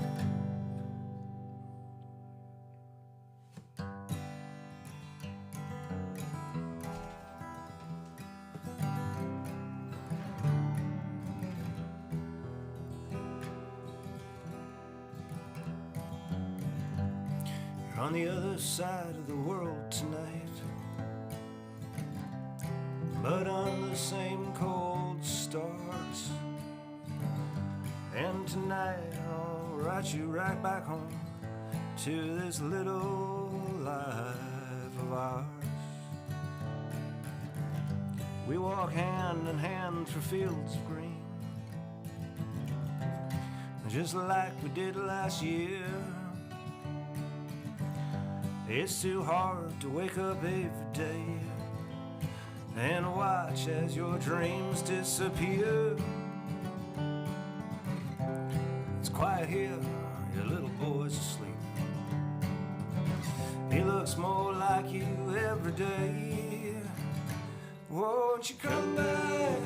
You're on the other side of the world tonight, but on the same cold stars. And tonight I'll write you right back home to this little life of ours. We walk hand in hand through fields of green, just like we did last year. It's too hard to wake up every day and watch as your dreams disappear. It's quiet here, your little boy's asleep. He looks more like you every day. Won't you come back,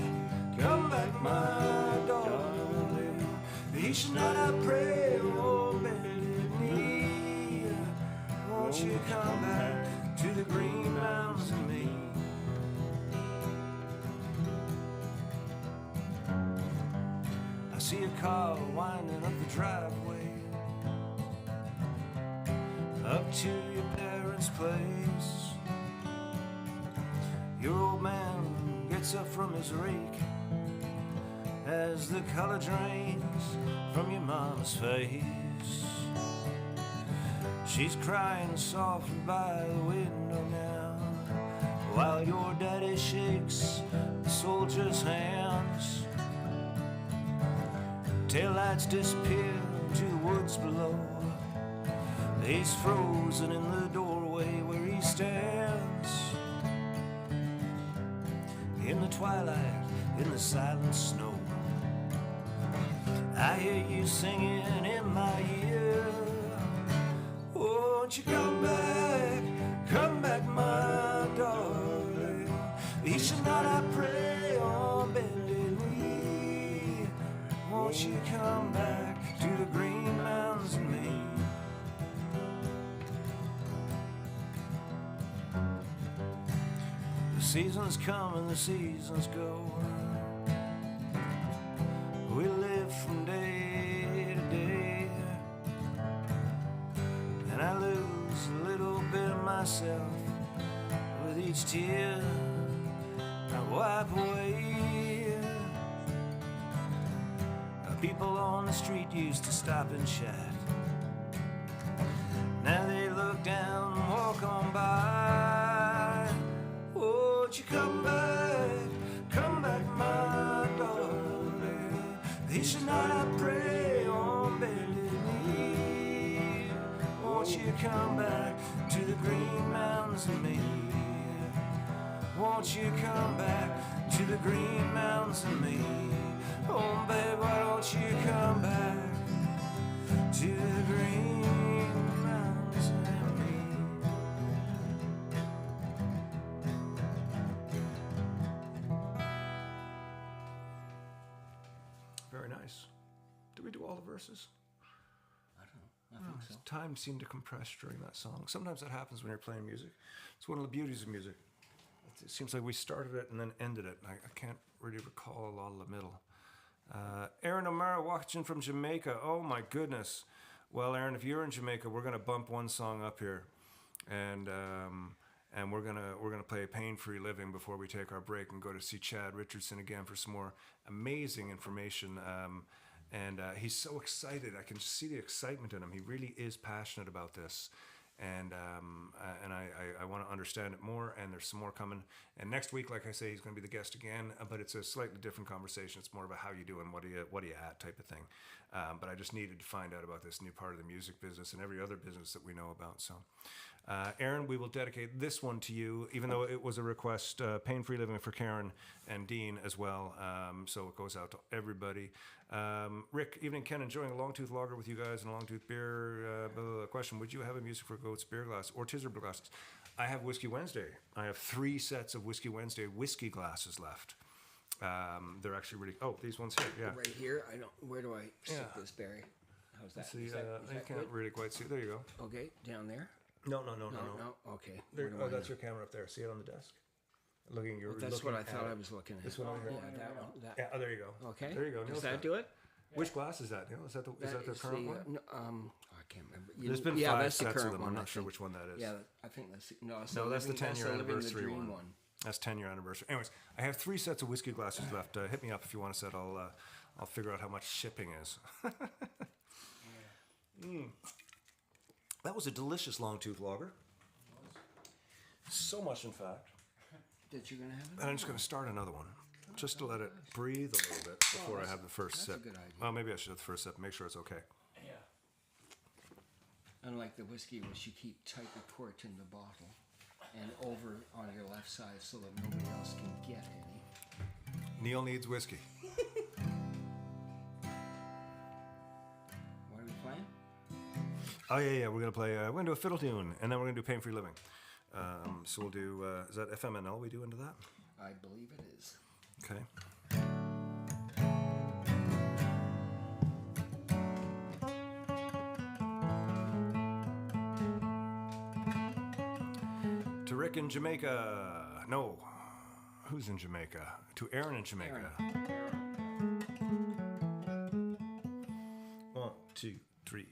my darling? Each night I pray on bended knee. Won't you come back to the green mountains and me? I see a car winding up the driveway up to your parents' place. Your old man gets up from his rake as the color drains from your mama's face. She's crying softly by the window now, while your daddy shakes the soldier's hands. Taillights disappear into the woods below. He's frozen in the doorway where he stands. In the twilight, in the silent snow, I hear you singing in my ear. Won't you come back, my darling? Each night I pray on bended knee. Won't you come back to the green mountains and me? The seasons come and the seasons go. We live from day to day, and I lose a little bit of myself with each tear I wipe away. People on the street used to stop and chat. Now they look down and walk on by. Won't you come back, my darling? Each night I pray on bended knee. Won't you come back to the green mountains and me? Won't you come back to the green mountains and me? Oh, babe, why don't you come back to the green mountains and me? Very nice. Did we do all the verses? I don't know. I think so. Time seemed to compress during that song. Sometimes that happens when you're playing music. It's one of the beauties of music. It seems like we started it and then ended it. I can't really recall a lot of the middle. Aaron O'Mara watching from Jamaica. Oh my goodness. Well, Aaron, if you're in Jamaica, we're gonna bump one song up here, and we're gonna play Pain Free Living before we take our break and go to see Chad Richardson again for some more amazing information. And he's so excited. I can just see the excitement in him. He really is passionate about this. And I want to understand it more, and there's some more coming. And next week, like I say, he's going to be the guest again, but it's a slightly different conversation. It's more about how you doing, what are you at type of thing. But I just needed to find out about this new part of the music business and every other business that we know about. So, Aaron, we will dedicate this one to you, even though it was a request, Pain-Free Living for Karen and Dean as well. So it goes out to everybody. Rick, evening, Ken, enjoying a long-tooth lager with you guys and a long-tooth beer. Question, would you have a Music for Goats beer glass or Tizzard beer glasses? I have Whiskey Wednesday. I have 3 sets of Whiskey Wednesday whiskey glasses left. They're actually really. Oh, these ones here. Yeah. Right here. I don't. Where do I stick this, Barry? How's that? See, Is that you can't good? really quite see. There you go. Okay, down there. No. No. Okay. There, Where do I that's know? your camera up there. See it on the desk. Looking. You're. That's looking what I thought at I it. was looking at. This one over here. Yeah, that one. That. Yeah. Oh, there you go. Okay. There you go. Does Neil's that got do it? Which glass is that? Neil? Is that the is current one? no, I can't remember. There's been 5 that's the sets current of them. one, I'm I not sure think. which one that is. Yeah, I think that's No, that's the 10-year Living the anniversary Dream one. That's 10-year anniversary. Anyways, I have 3 sets of whiskey glasses left. Hit me up if you want a set. I'll figure out how much shipping is. That was a delicious long tooth lager. So much, in fact. That you're gonna have it. And I'm just going to start another one, just to let it breathe a little bit before I have the first that's a sip. good idea. Well, maybe I should have the first sip. Make sure it's okay. Yeah. Unlike the whiskey, which you keep tightly corked in the bottle and over on your left side so that nobody else can get any. Neil needs whiskey. What are we playing? Oh yeah. We're gonna play. We're gonna do a fiddle tune, and then we're gonna do Pain-Free Living. So we'll do. Is that FMNL we do into that? I believe it is. Okay. To Rick in Jamaica. No. Who's in Jamaica? To Aaron in Jamaica. 1, 2, 3.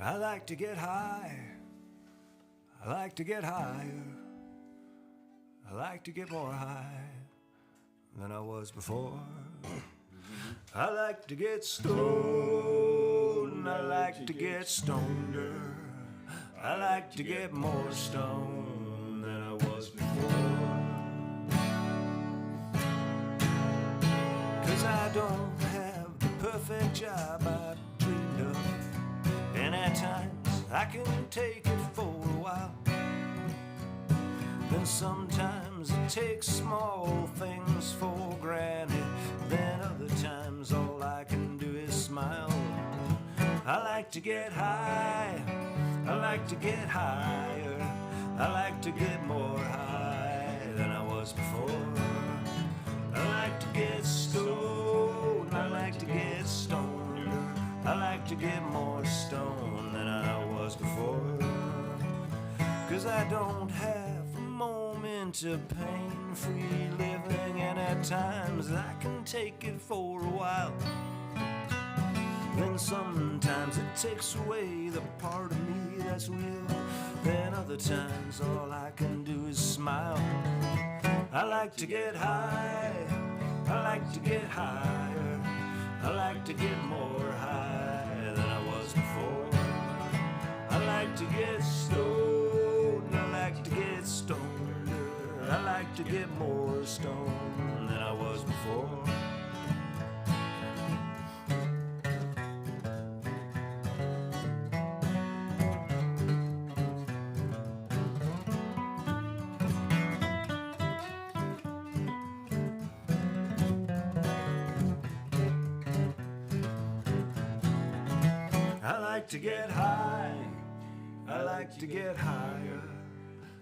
I like to get high. I like to get higher. I like to get more high than I was before. I like to get stoned. I like to get stoneder. I like to get more stoned than I was before. 'Cause I don't have the perfect job I dreamed of. And at times I can take it for a while. Then sometimes it takes small things for granted. Then other times all I can do is smile. I like to get high. I like to get higher. I like to get more high than I was before. I like to get stoned. I like to get stoned. I like to get more stoned than I was before. 'Cause I don't have a moment of pain-free living. And at times I can take it for a while. Then sometimes it takes away the part of me that's real. Then other times all I can do is smile. I like to get high. I like to get higher. I like to get more high than I was before. I like to get stoned. I like to get stoned. I like to get more stoned than I was before. I like to get high, I like to get higher,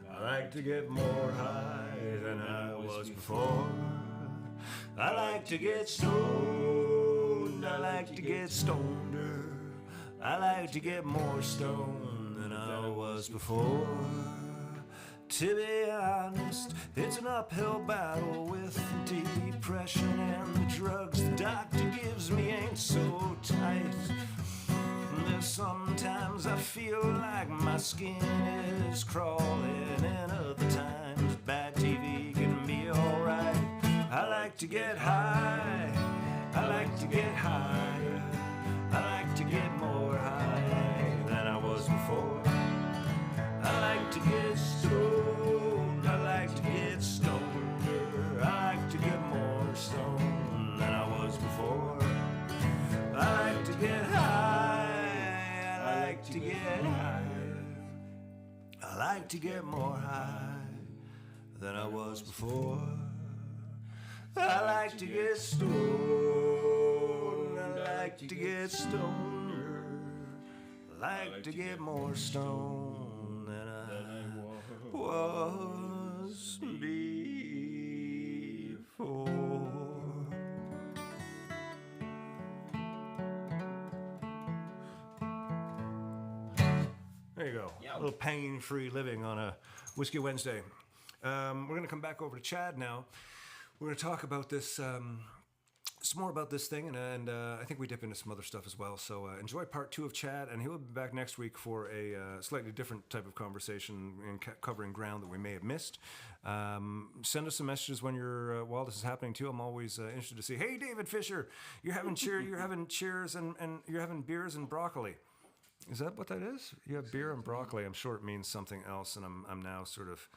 I like to get more high than I was before. I like to get stoned, I like to get stoneder, I like to get more stoned than I was before. To be honest, it's an uphill battle with depression, and the drugs the doctor gives me ain't so tight. There's sometimes I feel like my skin is crawling, and other times bad TV can be alright. I like to get high, I like to get higher, I like to get more high than I was before. I like to get stoned, I like to get stoned, I like to get more stoned than I was before. I like to get high, I like to get higher, I like to get more high than I was before. I like to get stoned, I like to get stoned, I like to get more stoned than I was before. There you go. A little pain-free living on a Whiskey Wednesday. We're going to come back over to Chad now. We're going to talk about this, some more about this thing, and I think we dip into some other stuff as well. So enjoy part 2 of Chad, and he'll be back next week for a slightly different type of conversation and covering ground that we may have missed. Send us some messages when you're while this is happening too. I'm always interested to see. Hey, David Fisher, you're having cheers, and you're having beers and broccoli. Is that what that is? You have beer and broccoli. I'm sure it means something else, and I'm now sort of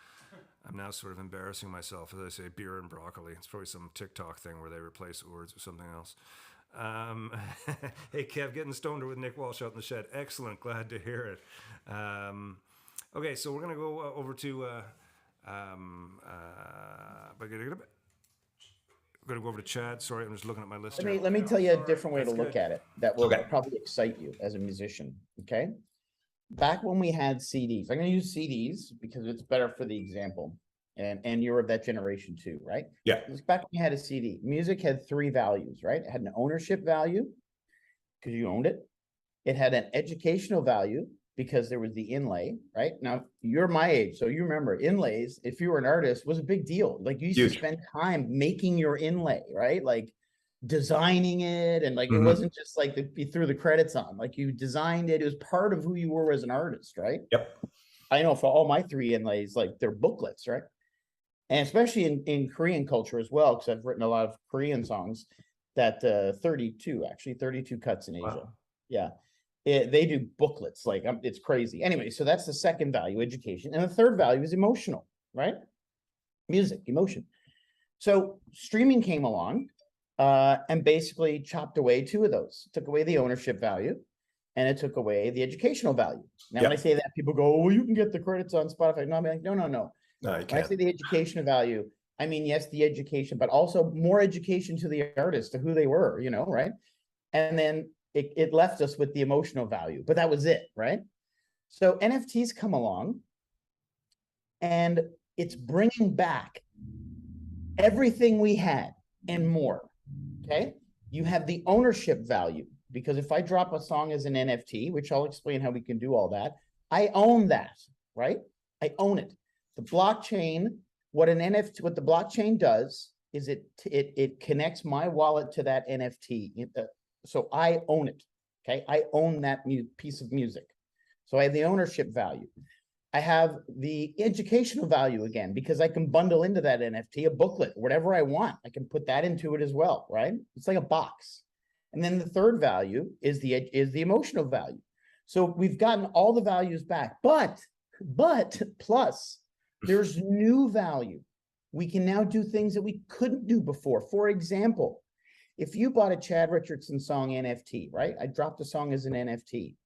embarrassing myself as I say beer and broccoli. It's probably some TikTok thing where they replace words with something else. Hey, Kev, getting stoned with Nick Walsh out in the shed. Excellent. Glad to hear it. Okay, so we're going to go over to... I'm going to go over to Chad. Sorry, I'm just looking at my list. Let me tell you a different way to look at it that will probably excite you as a musician, okay? Back when we had CDs, I'm going to use CDs because it's better for the example, and you're of that generation too, right? Yeah. Back when you had a CD, music had 3 values, right? It had an ownership value because you owned it. It had an educational value because there was the inlay, right? Now, you're my age, so you remember inlays, if you were an artist, was a big deal. Like, you used to spend time making your inlay, right? Like, designing it, and like, it wasn't just like you threw the credits on. Like, you designed it. It was part of who you were as an artist, right? Yep. I know for all my 3 inlays, like, they're booklets, right? And especially in Korean culture as well, because I've written a lot of Korean songs, that 32 cuts in Asia. Wow. Yeah. They do booklets, like, it's crazy. Anyway, so that's the second value, education. And the third value is emotional, right? Music, emotion. So streaming came along and basically chopped away 2 of those. Took away the ownership value, and it took away the educational value. Now, when I say that, people go, oh, well, you can get the credits on Spotify. No, I'm like, no. No, you When I can't. say the educational value, I mean, yes, the education, but also more education to the artist, to who they were, right? And then it left us with the emotional value, but that was it, right? So NFTs come along, and it's bringing back everything we had and more, okay? You have the ownership value, because if I drop a song as an NFT, which I'll explain how we can do all that, I own that, right? I own it. The blockchain, what the blockchain does is it connects my wallet to that NFT. So I own it, okay? I own that piece of music. So I have the ownership value. I have the educational value again, because I can bundle into that NFT a booklet, whatever I want. I can put that into it as well, right? It's like a box. And then the third value is the emotional value. So we've gotten all the values back, but plus there's new value. We can now do things that we couldn't do before. For example, if you bought a Chad Richardson song NFT, right? I dropped a song as an NFT.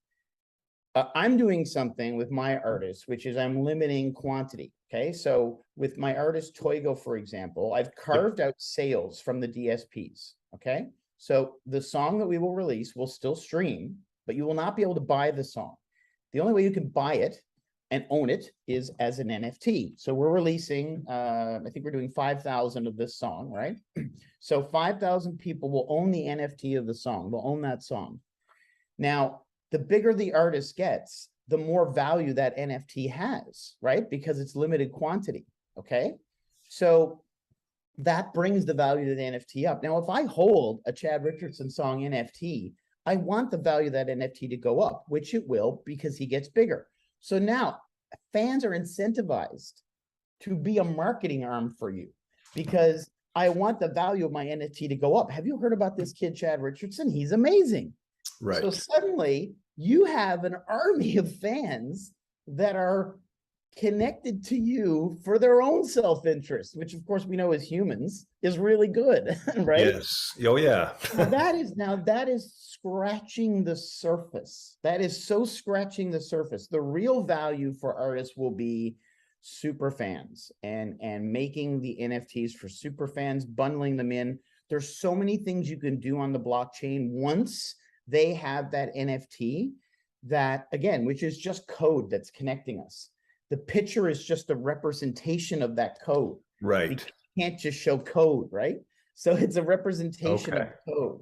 I'm doing something with my artists, which is I'm limiting quantity, okay? So with my artist Toigo, for example, I've carved out sales from the DSPs, okay? So the song that we will release will still stream, but you will not be able to buy the song. The only way you can buy it and own it is as an NFT. So we're releasing, I think we're doing 5,000 of this song, right? So 5,000 people will own the NFT of the song, will own that song. Now, the bigger the artist gets, the more value that NFT has, right? Because it's limited quantity, okay? So that brings the value of the NFT up. Now, if I hold a Chad Richardson song NFT, I want the value of that NFT to go up, which it will because he gets bigger. So now fans are incentivized to be a marketing arm for you because I want the value of my NFT to go up. Have you heard about this kid, Chad Richardson? He's amazing. Right. So suddenly you have an army of fans that are connected to you for their own self-interest, which of course we know as humans is really good, right? Yes. Oh, yeah. that is scratching the surface. That is so scratching the surface. The real value for artists will be super fans and making the NFTs for super fans, bundling them in. There's so many things you can do on the blockchain once they have that NFT that, again, which is just code that's connecting us. The picture is just a representation of that code. Right. You can't just show code, right? So it's a representation of code.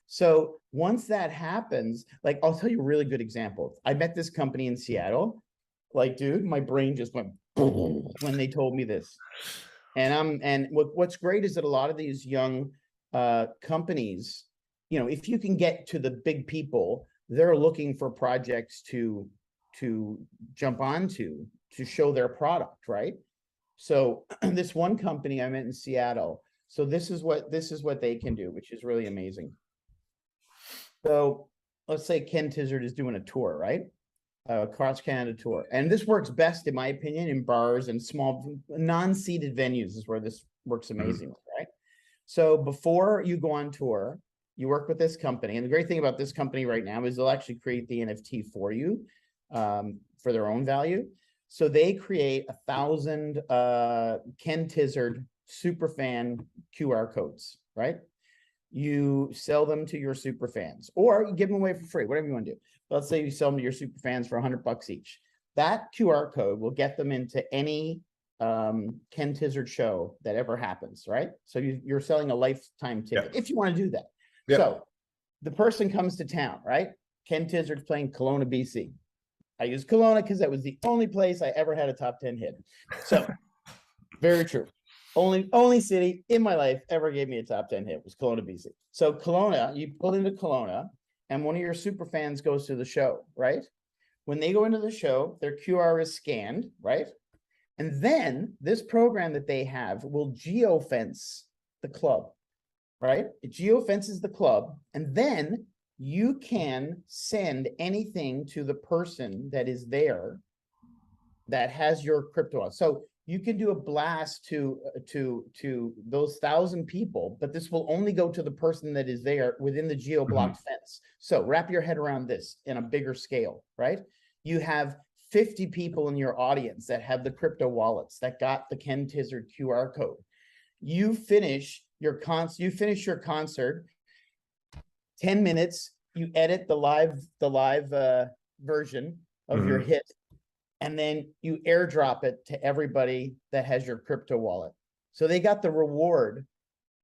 So once that happens, like I'll tell you a really good example. I met this company in Seattle. Like, dude, my brain just went boom when they told me this. And what's great is that a lot of these young companies, you know, if you can get to the big people, they're looking for projects to jump onto to show their product, right? So this one company I met in Seattle, so this is what they can do, which is really amazing. So let's say Ken Tizzard is doing a tour, right? Cross Canada tour. And this works best, in my opinion, in bars and small non-seated venues is where this works amazingly, right? So before you go on tour, you work with this company. And the great thing about this company right now is they'll actually create the NFT for you for their own value. So they create 1,000 Ken Tizzard superfan QR codes, right? You sell them to your super fans, or you give them away for free, whatever you want to do. Let's say you sell them to your super fans for $100 each. That QR code will get them into any Ken Tizzard show that ever happens, right? So you're selling a lifetime ticket if you want to do that. So the person comes to town, right? Ken Tizzard's playing Kelowna, BC. I use Kelowna because that was the only place I ever had a top 10 hit. So very true. Only city in my life ever gave me a top 10 hit was Kelowna, BC. So Kelowna, you pull into Kelowna and one of your super fans goes to the show, right? When they go into the show, their QR is scanned, right? And then this program that they have will geofence the club, right? It geofences the club, and then you can send anything to the person that is there that has your crypto. So you can do a blast to those 1,000 people, but this will only go to the person that is there within the geo-blocked fence. So wrap your head around this in a bigger scale, right? You have 50 people in your audience that have the crypto wallets that got the Ken Tizzard QR code. You finish your concert, 10 minutes, you edit the live version of your hit, and then you airdrop it to everybody that has your crypto wallet. So they got the reward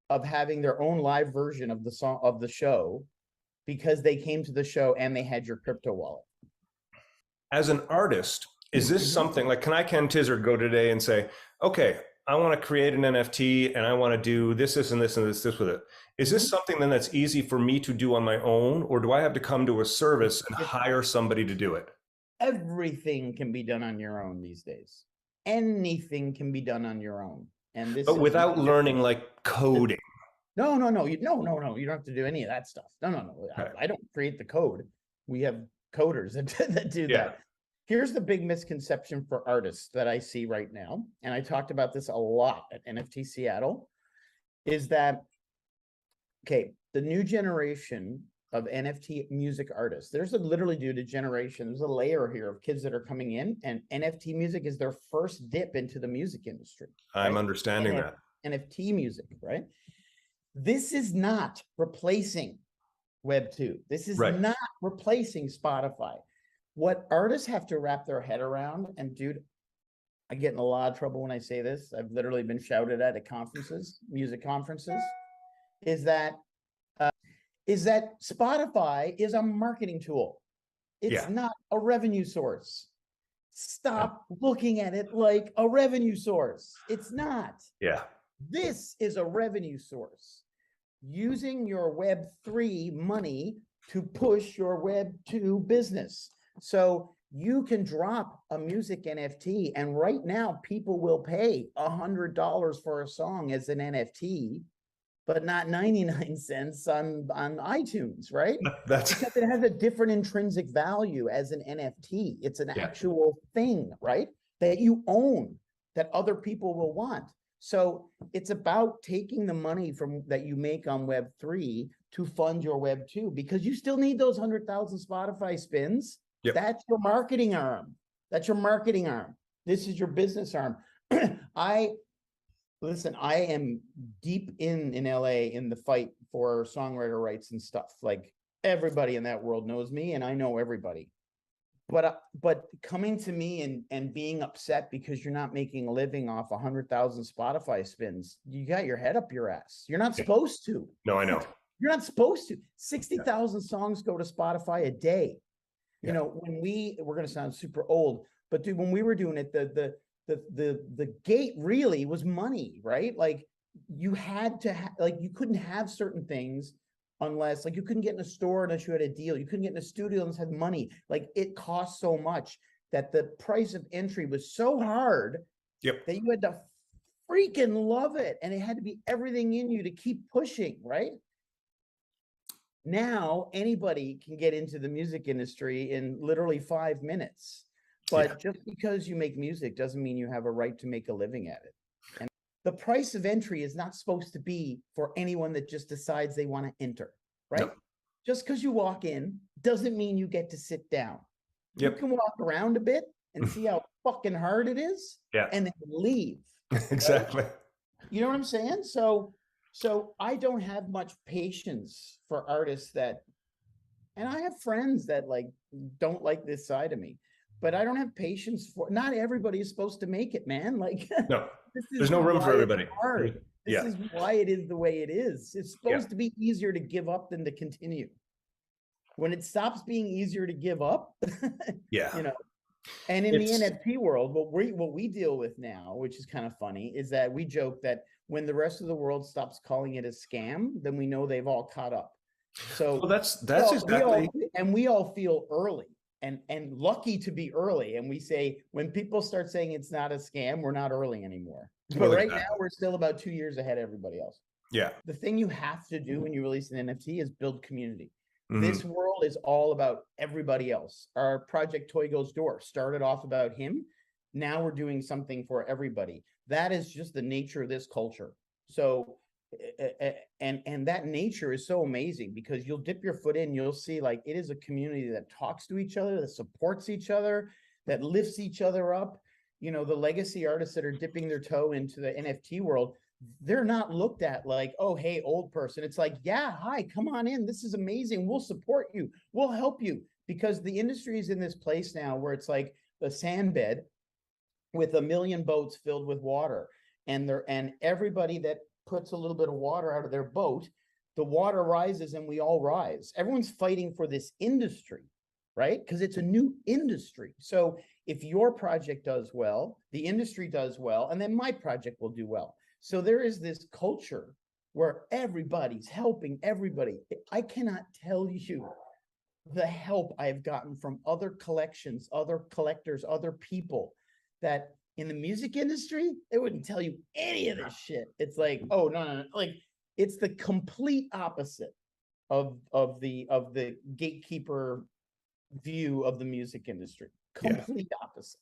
of having their own live version of the song of the show because they came to the show and they had your crypto wallet. As an artist, is this something like, can I, Ken Tizzard, go today and say, okay, I want to create an NFT and I want to do this and this with it. Is this something then that's easy for me to do on my own, or do I have to come to a service and hire somebody to do it? Everything can be done on your own these days. Anything can be done on your own. And this but without learning like coding. No. You don't have to do any of that stuff. No. Okay. I don't create the code. We have coders that do that. Here's the big misconception for artists that I see right now, and I talked about this a lot at NFT Seattle, is that, okay, the new generation of NFT music artists, there's a layer here of kids that are coming in, and NFT music is their first dip into the music industry. I'm understanding that. NFT music, right? This is not replacing Web 2. This is not replacing Spotify. What artists have to wrap their head around, and dude, I get in a lot of trouble when I say this. I've literally been shouted at conferences, music conferences, is that Spotify is a marketing tool. It's not a revenue source. Stop looking at it like a revenue source. It's not. Yeah. This is a revenue source. Using your Web3 money to push your Web2 business. So you can drop a music NFT, and right now people will pay $100 for a song as an NFT, but not 99 cents on iTunes, right? Because it has a different intrinsic value as an NFT. It's an actual thing, right? That you own, that other people will want. So it's about taking the money from that you make on Web3 to fund your Web2, because you still need those 100,000 Spotify spins. Yep. That's your marketing arm. That's your marketing arm. This is your business arm. Listen, I am deep in LA in the fight for songwriter rights and stuff. Like, everybody in that world knows me, and I know everybody. But coming to me and being upset because you're not making a living off 100,000 Spotify spins, you got your head up your ass. You're not supposed to. No, I know. You're not supposed to. 60,000 songs go to Spotify a day. You know, when we're going to sound super old, but dude, when we were doing it, the gate really was money, right? Like, you had to like, you couldn't have certain things unless, like, you couldn't get in a store unless you had a deal. You couldn't get in a studio unless you had money. Like, it cost so much that the price of entry was so hard that you had to freaking love it, and it had to be everything in you to keep pushing, right? Now anybody can get into the music industry in literally 5 minutes. But just because you make music doesn't mean you have a right to make a living at it. And the price of entry is not supposed to be for anyone that just decides they want to enter, right? No. Just because you walk in doesn't mean you get to sit down. You can walk around a bit and see how fucking hard it is, and then leave. Exactly. Right? You know what I'm saying? So I don't have much patience for artists that, and I have friends that like don't like this side of me. But I don't have patience for, not everybody is supposed to make it, man. Like, no, there's no room for everybody. This is why it is the way it is. It's supposed to be easier to give up than to continue. When it stops being easier to give up, you know. And in the NFT world, what we deal with now, which is kind of funny, is that we joke that when the rest of the world stops calling it a scam, then we know they've all caught up. So well, that's exactly, we all feel early. And lucky to be early. And we say, when people start saying it's not a scam, we're not early anymore. But right now, we're still about 2 years ahead of everybody else. Yeah. The thing you have to do when you release an NFT is build community. This world is all about everybody else. Our project Toy Goes Door started off about him. Now we're doing something for everybody. That is just the nature of this culture. So, and that nature is so amazing, because you'll dip your foot in, you'll see like it is a community that talks to each other, that supports each other, that lifts each other up. You know, the legacy artists that are dipping their toe into the NFT world, they're not looked at like, oh, hey, old person. It's like, yeah, hi, come on in. This is amazing. We'll support you. We'll help you, because the industry is in this place now where it's like a sand bed with 1 million boats filled with water, and everybody that puts a little bit of water out of their boat, the water rises and we all rise. Everyone's fighting for this industry, right? Because it's a new industry. So if your project does well, the industry does well, and then my project will do well. So there is this culture where everybody's helping everybody. I cannot tell you the help I've gotten from other collections, other collectors, other people that in the music industry, they wouldn't tell you any of this shit. It's like, oh, no. Like, it's the complete opposite of the gatekeeper view of the music industry. Complete opposite.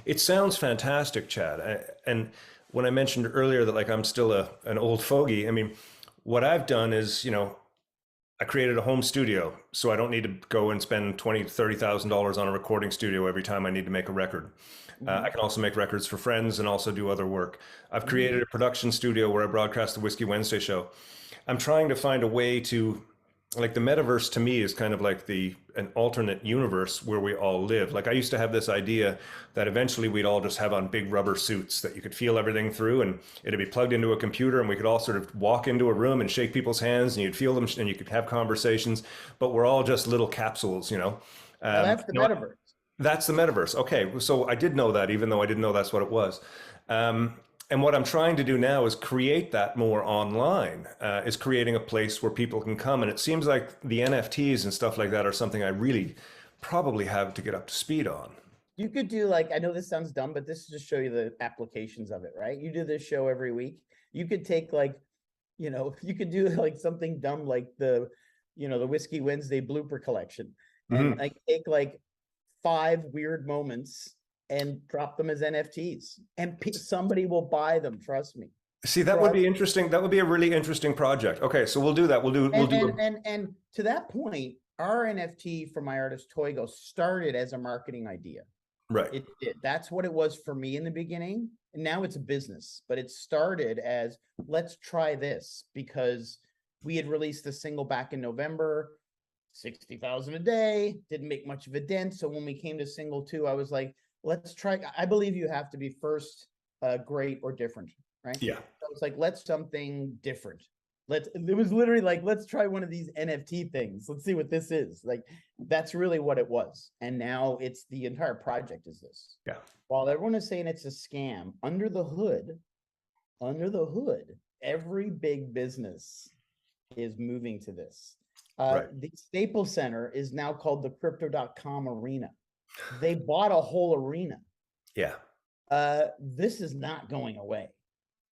It sounds fantastic, Chad. And when I mentioned earlier that like I'm still an old fogey, I mean, what I've done is, you know, I created a home studio, so I don't need to go and spend $20,000-$30,000 on a recording studio every time I need to make a record. I can also make records for friends and also do other work. I've created a production studio where I broadcast the Whiskey Wednesday show. I'm trying to find a way to like the metaverse to me is kind of like an alternate universe where we all live. Like I used to have this idea that eventually we'd all just have on big rubber suits that you could feel everything through, and it'd be plugged into a computer, and we could all sort of walk into a room and shake people's hands, and you'd feel them, and you could have conversations, but we're all just little capsules, you know. Well, that's the metaverse. That's the metaverse. Okay, so I did know that, even though I didn't know that's what it was. And what I'm trying to do now is create that more online, is creating a place where people can come. And it seems like the NFTs and stuff like that are something I really probably have to get up to speed on. You could do like, I know this sounds dumb, but this is just show you the applications of it, right? You do this show every week. You could take like, you know, you could do like something dumb like the Whiskey Wednesday blooper collection, and like take like 5 weird moments and drop them as NFTs, and somebody will buy them. Trust me. See, that would be interesting. That would be a really interesting project. Okay, so we'll do that. And to that point, our NFT for My Artist Toygo started as a marketing idea. Right. It did. That's what it was for me in the beginning. And now it's a business, but it started as, let's try this, because we had released the single back in November, 60,000 a day, didn't make much of a dent. So when we came to single 2, I was like, let's try. I believe you have to be first, great or different, right? Yeah. So it's like, let's something different. It was literally like, let's try one of these NFT things. Let's see what this is. Like, that's really what it was. And now it's the entire project is this. Yeah. While everyone is saying it's a scam, under the hood, every big business is moving to this. Right. The Staples Center is now called the Crypto.com Arena. They bought a whole arena. Yeah. This is not going away.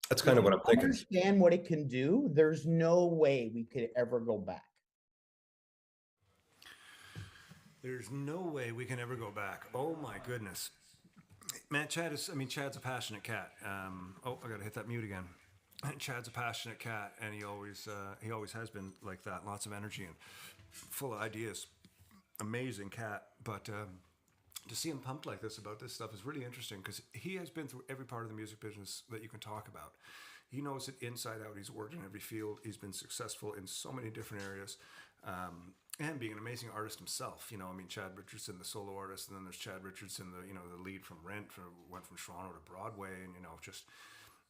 That's kind of what I'm thinking. Understand what it can do. There's no way we could ever go back. There's no way we can ever go back. Oh my goodness. Man, Chad's a passionate cat. I gotta hit that mute again. Chad's a passionate cat, and he always has been like that. Lots of energy and full of ideas. Amazing cat, but to see him pumped like this about this stuff is really interesting, because he has been through every part of the music business that you can talk about. He knows it inside out. He's worked in every field. He's been successful in so many different areas, and being an amazing artist himself. You know, I mean, Chad Richardson, the solo artist, and then there's Chad Richardson, the lead from Rent, went from Toronto to Broadway, and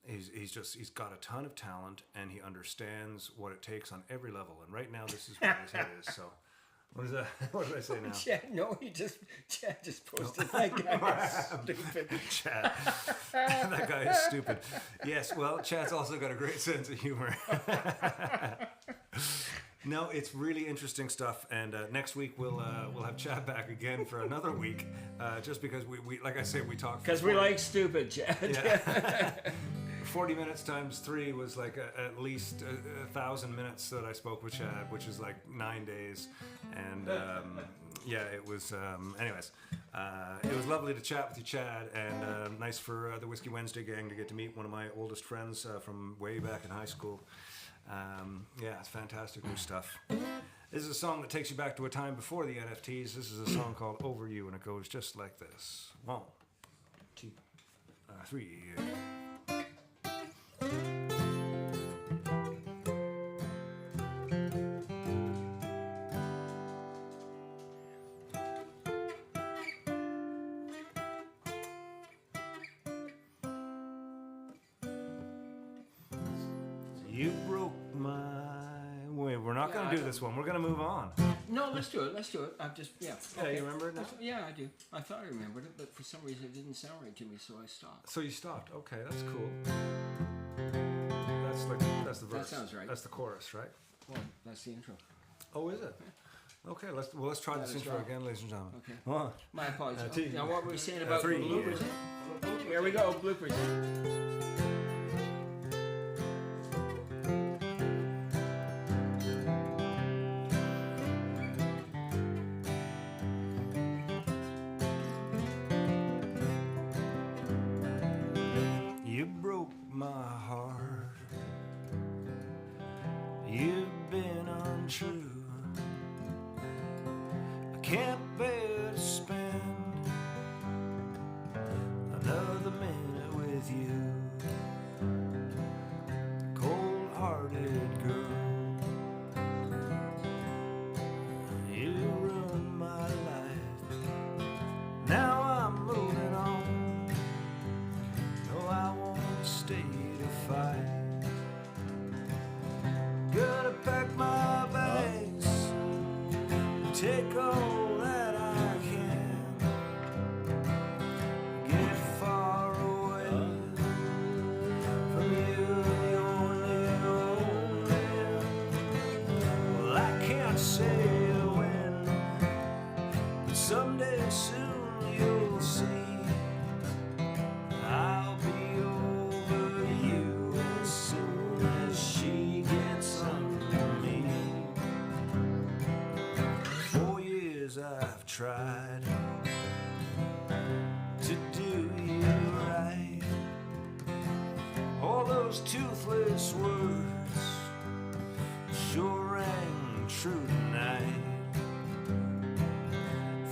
he's got a ton of talent, and he understands what it takes on every level. And right now, this is where his head is. So. What is that? What did I say now? Chad just posted that guy is stupid. Chad. That guy is stupid. Yes, well, Chad's also got a great sense of humor. No, it's really interesting stuff, and next week we'll have Chad back again for another week, just because we like I said, we talk. Because we like stupid, Chad. Yeah. 40 minutes times 3 was like at least 1,000 minutes that I spoke with Chad, which is like 9 days. And it was, anyways, it was lovely to chat with you, Chad, and nice for the Whiskey Wednesday gang to get to meet one of my oldest friends from way back in high school. It's fantastic new stuff. This is a song that takes you back to a time before the NFTs. This is a song called Over You, and it goes just like this. 1, 2, 3. You broke my way. We're not going to do this one. We're going to move on. No, let's do it. I'm just, Yeah, okay. you remember it now? Yeah, I do. I thought I remembered it, but for some reason it didn't sound right to me, so I stopped. So you stopped. Okay, that's cool. That's the verse. That sounds right. That's the chorus, right? Well, that's the intro. Oh, is it? Okay, let's try this intro again, ladies and gentlemen. Okay. 1. My apologies. Two. Now, what were we saying about 3. bloopers? Here we go, bloopers. You broke my heart. You've been untrue. I can't bear to spend another minute with you. Cold-hearted girl. take all that I can, get far away from you and your new man. Well, I can't say when, but someday soon you'll see I'll be over you as soon as she gets under me. 4 years I've tried to do you right. All those toothless words sure rang true tonight.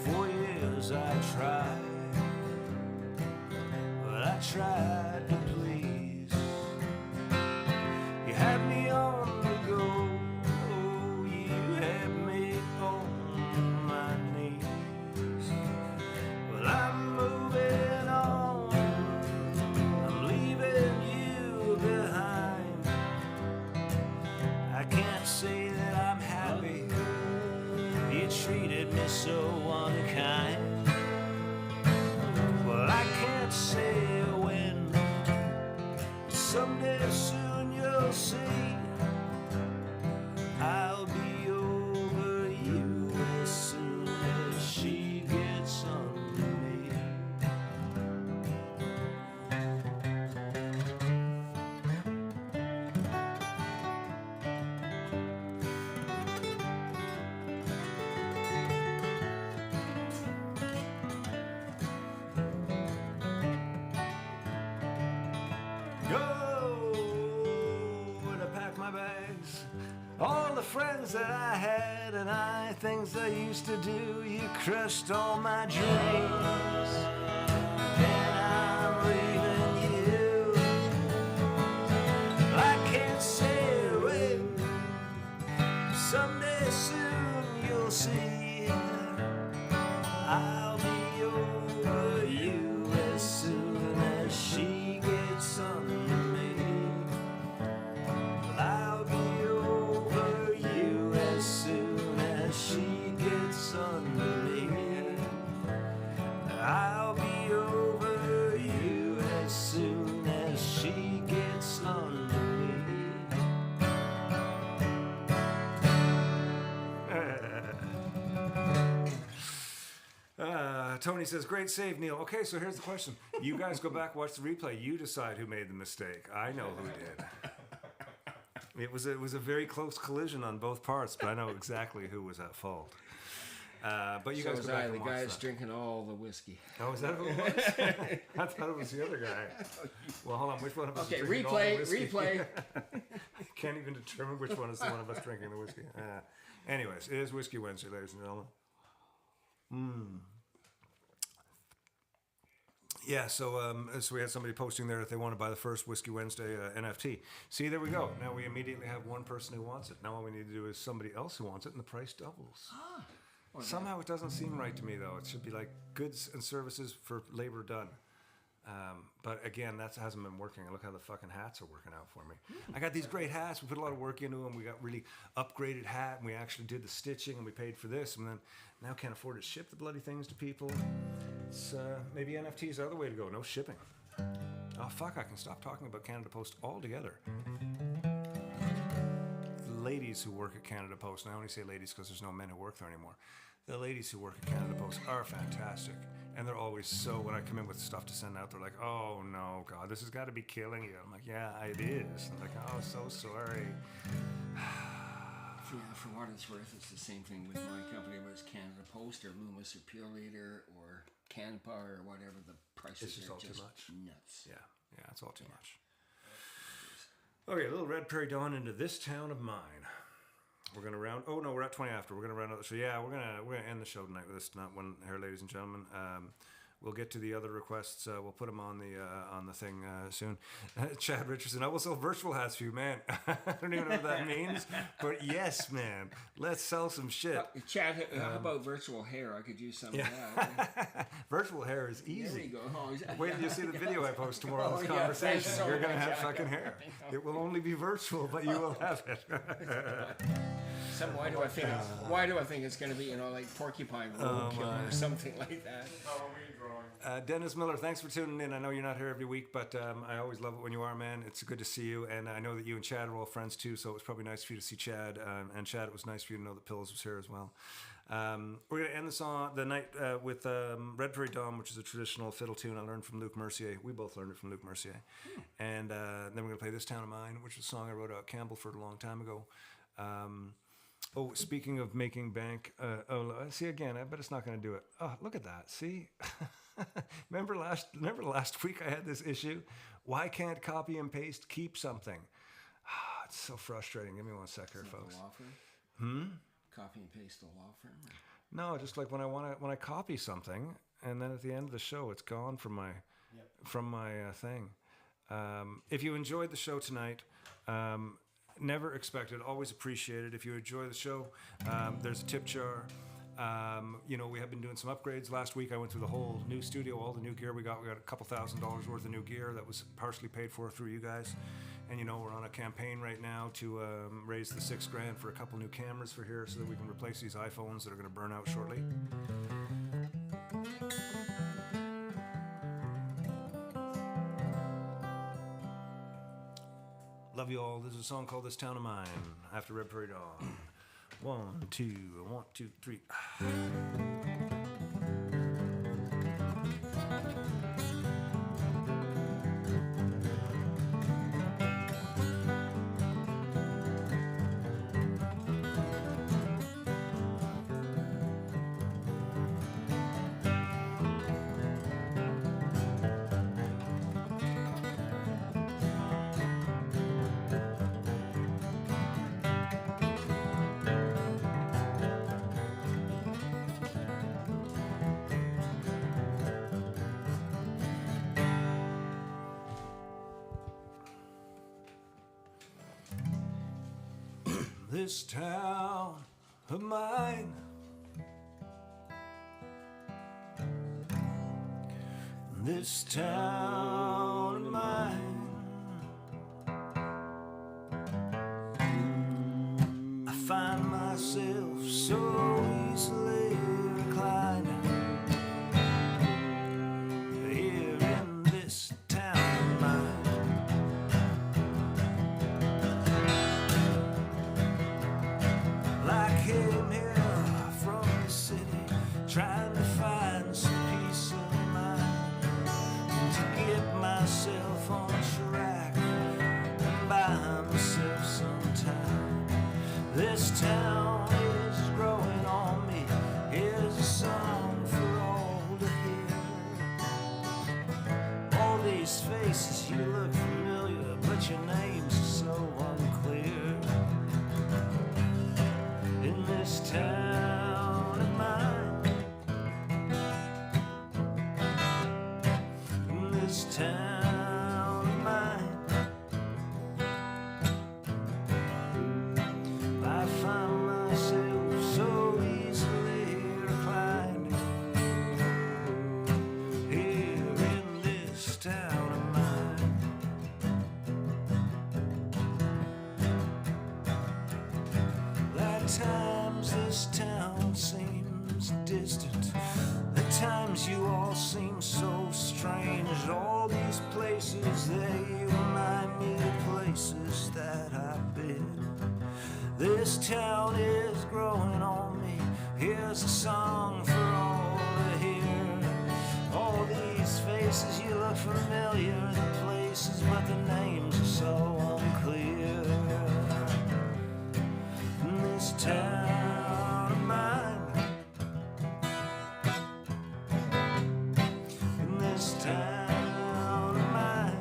4 years I tried, but I tried to please. You had me on the go, oh, you had me on my knees. Well, I'm moving on, I'm leaving you behind. I can't say that I'm happy, you treated me so unkind. Well, I can't say when, someday soon you'll see I'll be over you as soon as she gets under me. Go to pack my bags, all the friends that I had and things I used to do. You crushed all my dreams, and I'm leaving you. I can't say when, someday soon you'll see I'll be over you as soon as she gets under me. I'll be over you as soon as she gets under me. I'll be over you as soon as she gets under me. Tony says, great save, Neil. Okay, so here's the question. You guys go back, watch the replay. You decide who made the mistake. I know who did. It was a very close collision on both parts, but I know exactly who was at fault. But you So guys was go back I, the and watch guy's that. drinking all the whiskey. Oh, is that who it was? I thought it was the other guy. Well, hold on. Which one of us Okay, is drinking all the whiskey? replay. Can't even determine which one is the one of us drinking the whiskey. Anyways, it is Whiskey Wednesday, ladies and gentlemen. Yeah, so we had somebody posting there that they want to buy the first Whiskey Wednesday NFT. See, there we go. Now we immediately have one person who wants it. Now all we need to do is somebody else who wants it, and the price doubles. Somehow it doesn't seem right to me, though. It should be like goods and services for labor done. But again, that hasn't been working. Look how the fucking hats are working out for me. I got these great hats. We put a lot of work into them. We got really upgraded hat, and we actually did the stitching, and we paid for this, and then now can't afford to ship the bloody things to people. It's maybe NFTs are the way to go. No shipping. Oh fuck! I can stop talking about Canada Post altogether. The ladies who work at Canada Post, and I only say ladies because there's no men who work there anymore. The ladies who work at Canada Post are fantastic. And they're always so, when I come in with stuff to send out, they're like, oh no, God, this has got to be killing you. I'm like, yeah, it is. I'm like, oh, so sorry. For what it's worth, it's the same thing with my company, whether it's Canada Post or Loomis or Pure Leader or Canpa or whatever. The prices It's just are all too just much. nuts. Yeah, it's all too much. Okay, a little Red Prairie Dawn into this town of mine. We're gonna round. Oh no, we're at 20 after. We're gonna round out the show. Yeah, we're gonna end the show tonight with this. Not one here, ladies and gentlemen. we'll get to the other requests. We'll put them on the thing soon. Chad Richardson, I will sell virtual hats for you, man. I don't even know what that means, but yes, man. Let's sell some shit. Chad, how about virtual hair? I could use some of that. Virtual hair is easy. There you go. Oh, Wait till you see the video I post tomorrow on this yeah, conversation. thanks so You're going to much. have fucking hair. It will only be virtual, but you will have it. Why do I think it's going to be, like porcupine roadkill or something like that? Halloween drawing. Dennis Miller, thanks for tuning in. I know you're not here every week, but I always love it when you are, man. It's good to see you, and I know that you and Chad are all friends too, so it was probably nice for you to see Chad. And Chad, it was nice for you to know that Pills was here as well. We're going to end the night with Red Prairie Dawn, which is a traditional fiddle tune I learned from Luc Mercier. We both learned it from Luc Mercier. And then we're going to play This Town of Mine, which is a song I wrote out Campbellford a long time ago. Speaking of making bank, see again, I bet it's not going to do it. Oh, look at that. See? Remember last week I had this issue? Why can't copy and paste keep something? It's so frustrating. Give me 1 sec here, folks. Law firm? Copy and paste the law firm? No, just like when I copy something, and then at the end of the show, it's gone from my thing. If you enjoyed the show tonight, never expected, always appreciated. If you enjoy the show, there's a tip jar. We have been doing some upgrades. Last week I went through the whole new studio, all the new gear we got a couple $1,000s worth of new gear that was partially paid for through you guys. And we're on a campaign right now to raise the $6,000 for a couple new cameras for here so that we can replace these iPhones that are going to burn out shortly. Love you all. There's a song called This Town of Mine after Red Prairie Dawn. 1, 2, 1, 2, 3. This town of mine, this town of mine, I find myself so easily reclining here in this town of mine. Came here from the city, trying to find some peace of mind, to get myself on track and buy myself some time. This town is growing on me. Here's a song for all to hear. All these faces, you look familiar, but your names are so unclear. In this town of mine, in this town of mine, I find myself so easily reclining here in this town of mine. At times this town seems distant. At times you all seem so strange. All these places, they remind me of places that I've been. This town is growing on me. Here's a song for all to hear. All these faces, you look familiar. The places, but the names are so unclear. This town of mine, in this town of mine,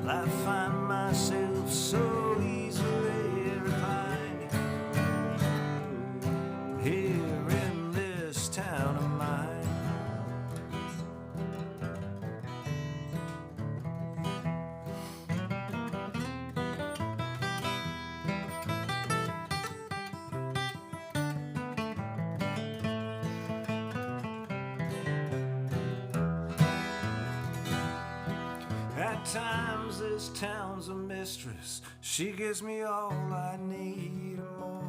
I find myself so easily reclining here in times this town's a mistress. She gives me all I need and more.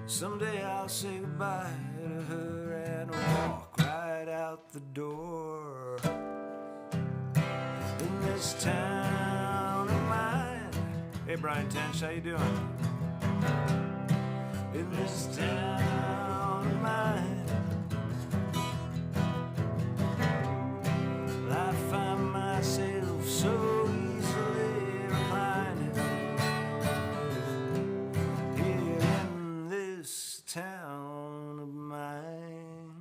Someday I'll say goodbye to her and walk right out the door. In this town of mine. Hey, Brian Tench, how you doing? In this town of mine, I find myself so easily reclining here in this town of mine.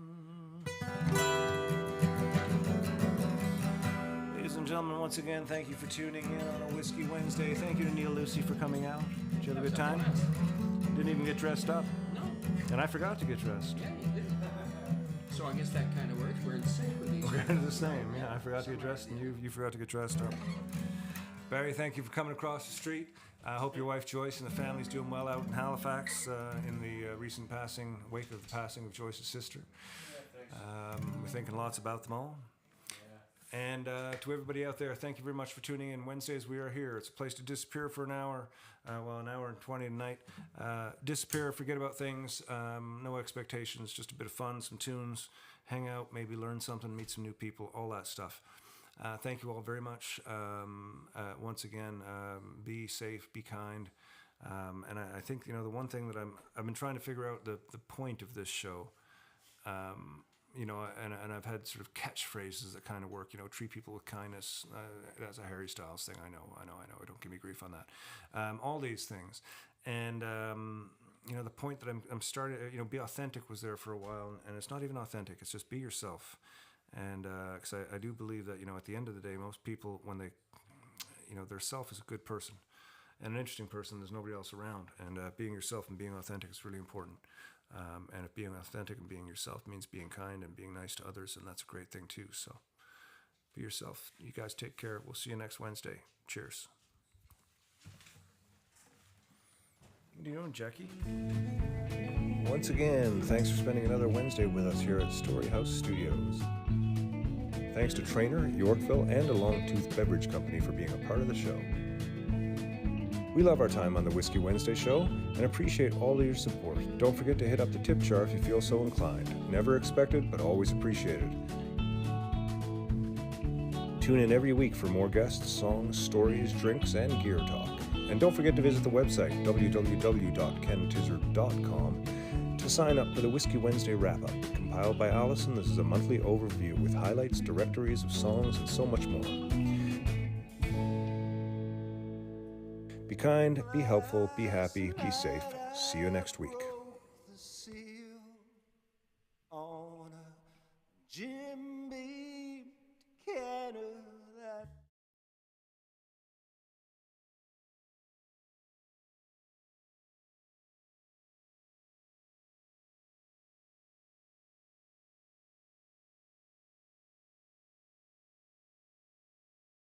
Ladies and gentlemen, once again, thank you for tuning in on a Whiskey Wednesday. Thank you to Neil Lucy for coming out. Did you have a good time? Didn't even get dressed up? No. And I forgot to get dressed. Yeah, you did. So I guess that kind of works. We're in sync with each other. We're the same, yeah. I forgot to get dressed, and you forgot to get dressed up. Barry, thank you for coming across the street. I hope your wife Joyce and the family's doing well out in Halifax in the recent wake of the passing of Joyce's sister. We're thinking lots about them all. And to everybody out there, thank you very much for tuning in. Wednesdays we are here. It's a place to disappear for an hour, an hour and 20 tonight. Disappear, forget about things, no expectations, just a bit of fun, some tunes, hang out, maybe learn something, meet some new people, all that stuff. Thank you all very much. Once again, be safe, be kind. And I think, the one thing that I've been trying to figure out the point of this show, and I've had sort of catchphrases that kind of work, treat people with kindness. That's a Harry Styles thing. I know. Don't give me grief on that. All these things. And, the point that I'm starting, be authentic was there for a while, and it's not even authentic. It's just be yourself. And, because I do believe that, at the end of the day, most people, when they, their self is a good person and an interesting person, there's nobody else around. And being yourself and being authentic is really important. And if being authentic and being yourself means being kind and being nice to others, and that's a great thing too. So be yourself. You guys take care. We'll see you next Wednesday. Cheers. What are you doing, Jackie? Once again, thanks for spending another Wednesday with us here at Storyhouse Studios. Thanks to Trainer, Yorkville, and a Longtooth Beverage Company for being a part of the show. We love our time on the Whiskey Wednesday show and appreciate all of your support. Don't forget to hit up the tip jar if you feel so inclined. Never expected, but always appreciated. Tune in every week for more guests, songs, stories, drinks, and gear talk. And don't forget to visit the website, www.kentizzard.com, to sign up for the Whiskey Wednesday wrap-up. Compiled by Allison, this is a monthly overview with highlights, directories of songs, and so much more. Be kind, be helpful, be happy, be safe. See you next week.